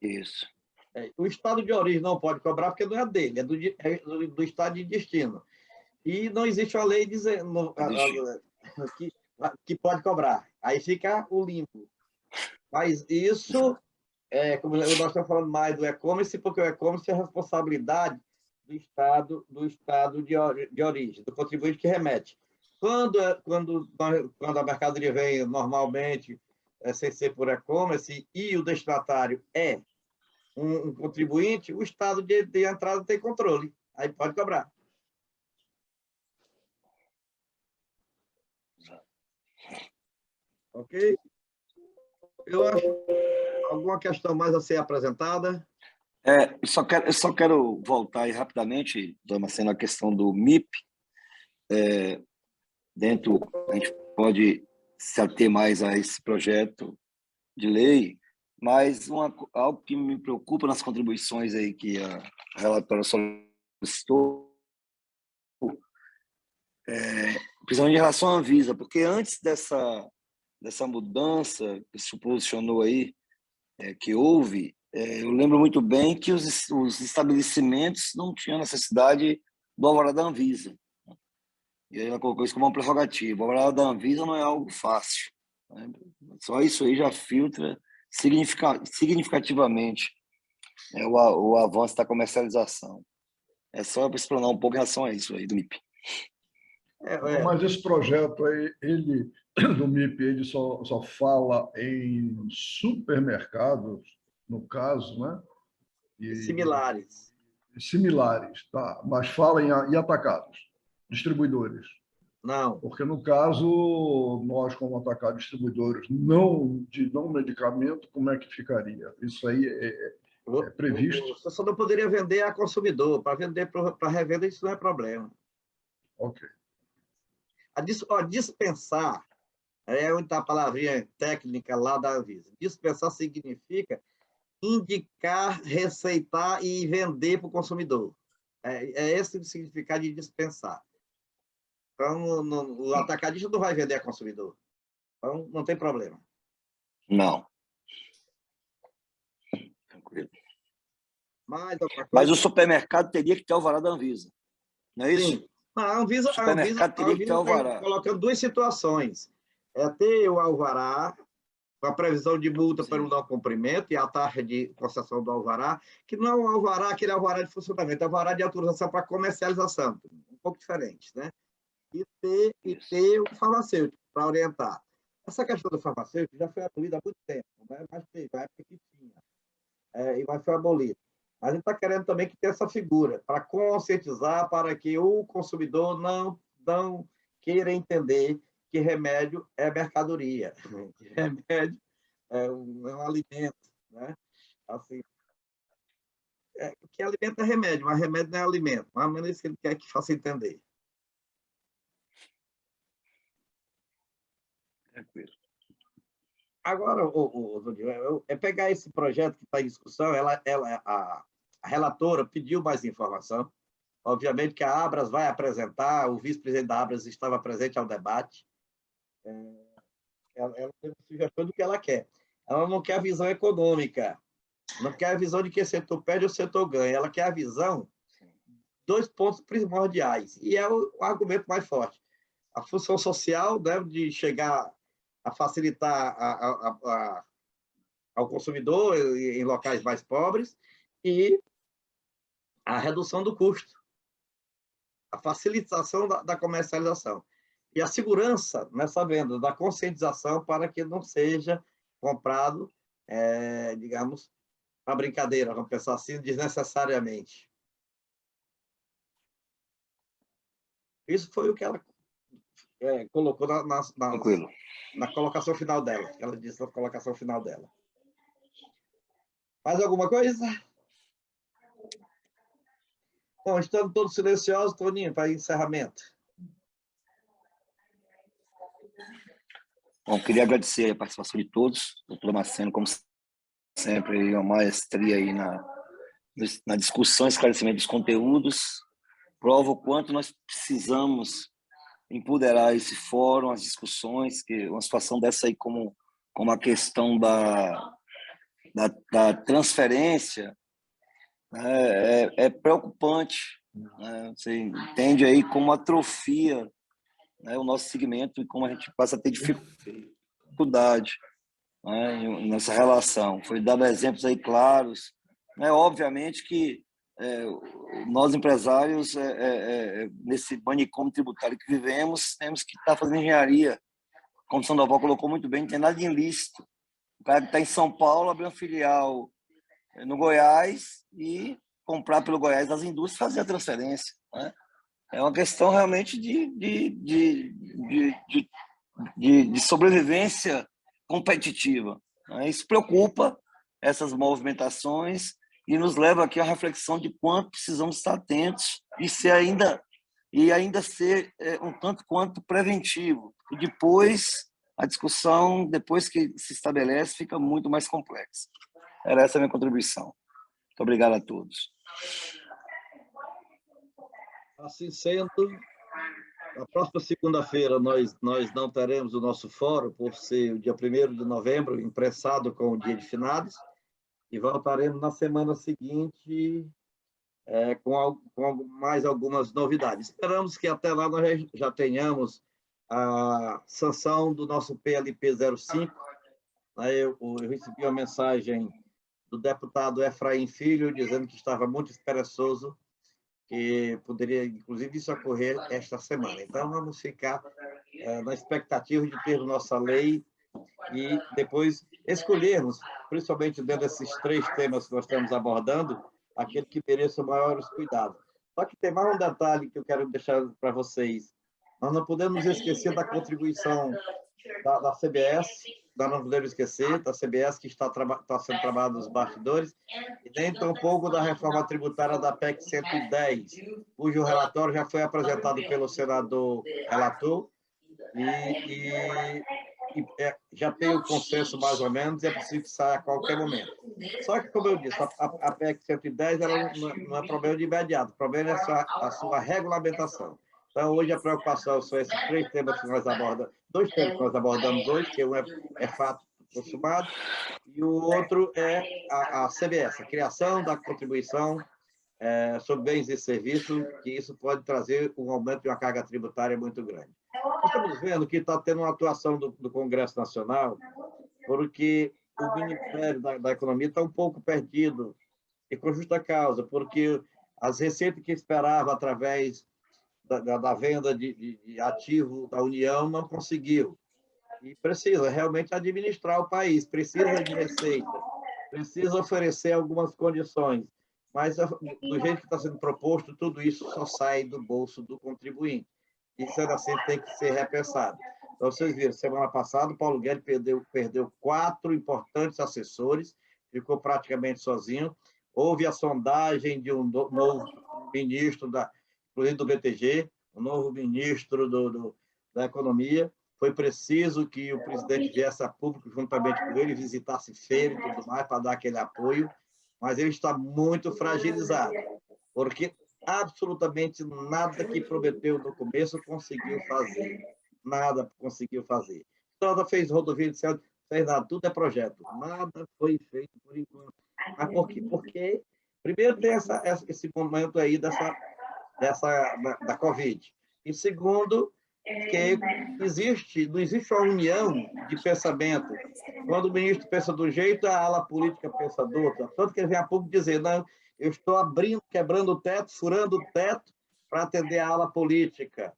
Isso. O estado de origem não pode cobrar porque não é dele, é do estado de destino. E não existe uma lei dizendo que pode cobrar. Aí fica o limbo. Mas isso, como nós estamos falando mais do e-commerce, porque o e-commerce é a responsabilidade do estado de origem, do contribuinte que remete. Quando a mercadoria vem normalmente, sem ser por e-commerce, e o destinatário é um contribuinte, o estado de entrada tem controle. Aí pode cobrar. Ok? Eu acho alguma questão mais a ser apresentada? Eu só quero voltar aí rapidamente, Damasceno, a questão do MIP. A gente pode se ater mais a esse projeto de lei, mas algo que me preocupa nas contribuições aí que a relatora solicitou, principalmente em relação à Anvisa, porque antes dessa mudança que se posicionou aí, que houve, eu lembro muito bem que os estabelecimentos não tinham necessidade do alvará da Anvisa. E aí ela colocou isso como uma prerrogativa. O alvará da Anvisa não é algo fácil, né? Só isso aí já filtra significativamente o avanço da comercialização. É só para explanar um pouco em relação a isso aí do MIP. Mas esse projeto aí, do MIP, ele só fala em supermercados, no caso, né? Similares. Similares, tá? Mas fala em atacados, distribuidores. Não. Porque, no caso, nós, como atacados distribuidores, não medicamento, como é que ficaria? Isso aí é previsto? Você só não poderia vender a consumidor. Para vender para revenda, isso não é problema. Ok. Dispensar é a palavrinha técnica lá da Anvisa. Dispensar significa indicar, receitar e vender para o consumidor. É esse o significado de dispensar. Então, o atacadista não vai vender a consumidor. Então, não tem problema. Não. Tranquilo. Mas o supermercado teria que ter o alvará da Anvisa. Não é isso? Sim. A Anvisa está colocando duas situações. Ter o alvará, com a previsão de multa pelo não cumprimento e a taxa de concessão do alvará, que não é um alvará, aquele alvará de funcionamento, é alvará de autorização para comercialização, um pouco diferente, né? E ter o farmacêutico para orientar. Essa questão do farmacêutico já foi abolida há muito tempo, né? Mas teve a época que tinha, e vai ser abolido. Mas a gente está querendo também que tenha essa figura, para conscientizar, para que o consumidor não queira entender que remédio é mercadoria, que remédio é um alimento, né? Assim, que alimento é remédio, mas remédio não é alimento. Mas é isso que ele quer que faça entender. Tranquilo. Agora, é pegar esse projeto que está em discussão, a relatora pediu mais informação. Obviamente que a Abras vai apresentar, o vice-presidente da Abras estava presente ao debate. Ela tem uma sugestão do que ela quer. Ela não quer a visão econômica, não quer a visão de que o setor perde ou o setor ganha. Ela quer a visão, dois pontos primordiais, e é o argumento mais forte. A função social, né, de chegar a facilitar ao consumidor em locais mais pobres e a redução do custo, a facilitação da comercialização e a segurança nessa venda, da conscientização para que não seja comprado, digamos, para brincadeira, vamos pensar assim, desnecessariamente. Isso foi o que ela colocou na colocação final dela. Ela disse na colocação final dela. Mais alguma coisa? Bom, estamos todos silenciosos, Toninho, para encerramento. Bom, queria agradecer a participação de todos, doutor Damasceno, como sempre, uma maestria aí na discussão e esclarecimento dos conteúdos, prova o quanto nós precisamos empoderar esse fórum, as discussões, que uma situação dessa aí como a questão da transferência, né, é preocupante, né? Você entende aí como atrofia, né, o nosso segmento e como a gente passa a ter dificuldade, né, nessa relação. Foi dado exemplos aí claros, né? Obviamente que nós empresários, nesse manicômio tributário que vivemos, temos que estar fazendo engenharia. Como o Sandoval colocou muito bem, não tem nada de ilícito. O cara que está em São Paulo abriu uma filial no Goiás e comprar pelo Goiás as indústrias, fazer a transferência, né? É uma questão realmente de sobrevivência competitiva, né? Isso preocupa, essas movimentações, e nos leva aqui à reflexão de quanto precisamos estar atentos e ainda ser um tanto quanto preventivo. E depois, a discussão, depois que se estabelece, fica muito mais complexa. Era essa a minha contribuição. Muito obrigado a todos. Assim sendo, na próxima segunda-feira nós não teremos o nosso fórum, por ser o dia 1º de novembro, imprensado com o dia de finados, e voltaremos na semana seguinte com mais algumas novidades. Esperamos que até lá nós já tenhamos a sanção do nosso PLP 05. Eu recebi uma mensagem do deputado Efraim Filho, dizendo que estava muito esperançoso, que poderia, inclusive, isso ocorrer esta semana. Então, vamos ficar na expectativa de ter nossa lei e depois escolhermos, principalmente dentro desses 3 temas que nós estamos abordando, aquele que mereça maiores cuidados. Só que tem mais um detalhe que eu quero deixar para vocês. Nós não podemos esquecer da contribuição da CBS, nós não podemos esquecer da CBS, que está sendo trabalhada nos bastidores, e nem tampouco da reforma tributária da PEC 110, cujo relatório já foi apresentado pelo senador relator, e já tem o consenso mais ou menos, e é possível que saia a qualquer momento. Só que, como eu disse, a PEC 110 ela não é problema de imediato, o problema é a sua regulamentação. Então, hoje a preocupação são esses 3 temas que nós abordamos, 2 temas que nós abordamos hoje, que um é fato consumado, e o outro é a CBS, a criação da contribuição sobre bens e serviços, que isso pode trazer um aumento de uma carga tributária muito grande. Nós estamos vendo que está tendo uma atuação do Congresso Nacional, porque o Ministério da Economia está um pouco perdido, e com justa causa, porque as receitas que esperava através da venda de ativo da União não conseguiu. E precisa realmente administrar o país, precisa de receita, precisa oferecer algumas condições, mas do jeito que está sendo proposto, tudo isso só sai do bolso do contribuinte. E sendo assim, tem que ser repensado. Então, vocês viram, semana passada, o Paulo Guedes perdeu 4 importantes assessores, ficou praticamente sozinho. Houve a sondagem de um novo ministro, inclusive do BTG, um novo ministro da Economia. Foi preciso que o presidente viesse a público juntamente com ele, visitasse feira e tudo mais, para dar aquele apoio, mas ele está muito fragilizado, porque absolutamente nada que prometeu no começo conseguiu fazer. Nada conseguiu fazer. Então, fez rodovia de céu, fez nada, tudo é projeto. Nada foi feito por enquanto. Mas por quê? Porque, primeiro, tem esse momento aí da Covid. E, segundo, que não existe uma união de pensamento. Quando o ministro pensa de um jeito, a ala política pensa do outro. Tanto que ele vem a pouco dizer, não, eu estou abrindo, quebrando o teto, furando o teto para atender a ala política.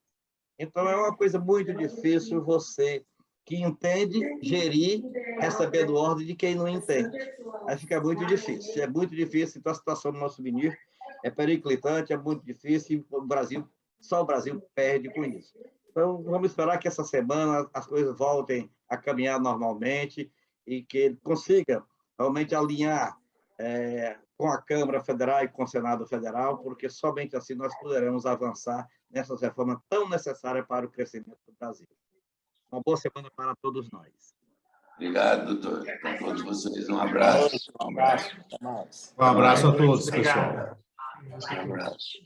Então, é uma coisa muito difícil você que entende gerir, recebendo ordem de quem não entende. Aí fica muito difícil. É muito difícil, então a situação do nosso ministro é periclitante, é muito difícil, e o Brasil, só o Brasil perde com isso. Então, vamos esperar que essa semana as coisas voltem a caminhar normalmente e que ele consiga realmente alinhar com a Câmara Federal e com o Senado Federal, porque somente assim nós poderemos avançar nessas reformas tão necessárias para o crescimento do Brasil. Uma boa semana para todos nós. Obrigado, doutor. Para todos vocês, um abraço. Um abraço. Até mais. Um abraço a todos, pessoal. Um abraço.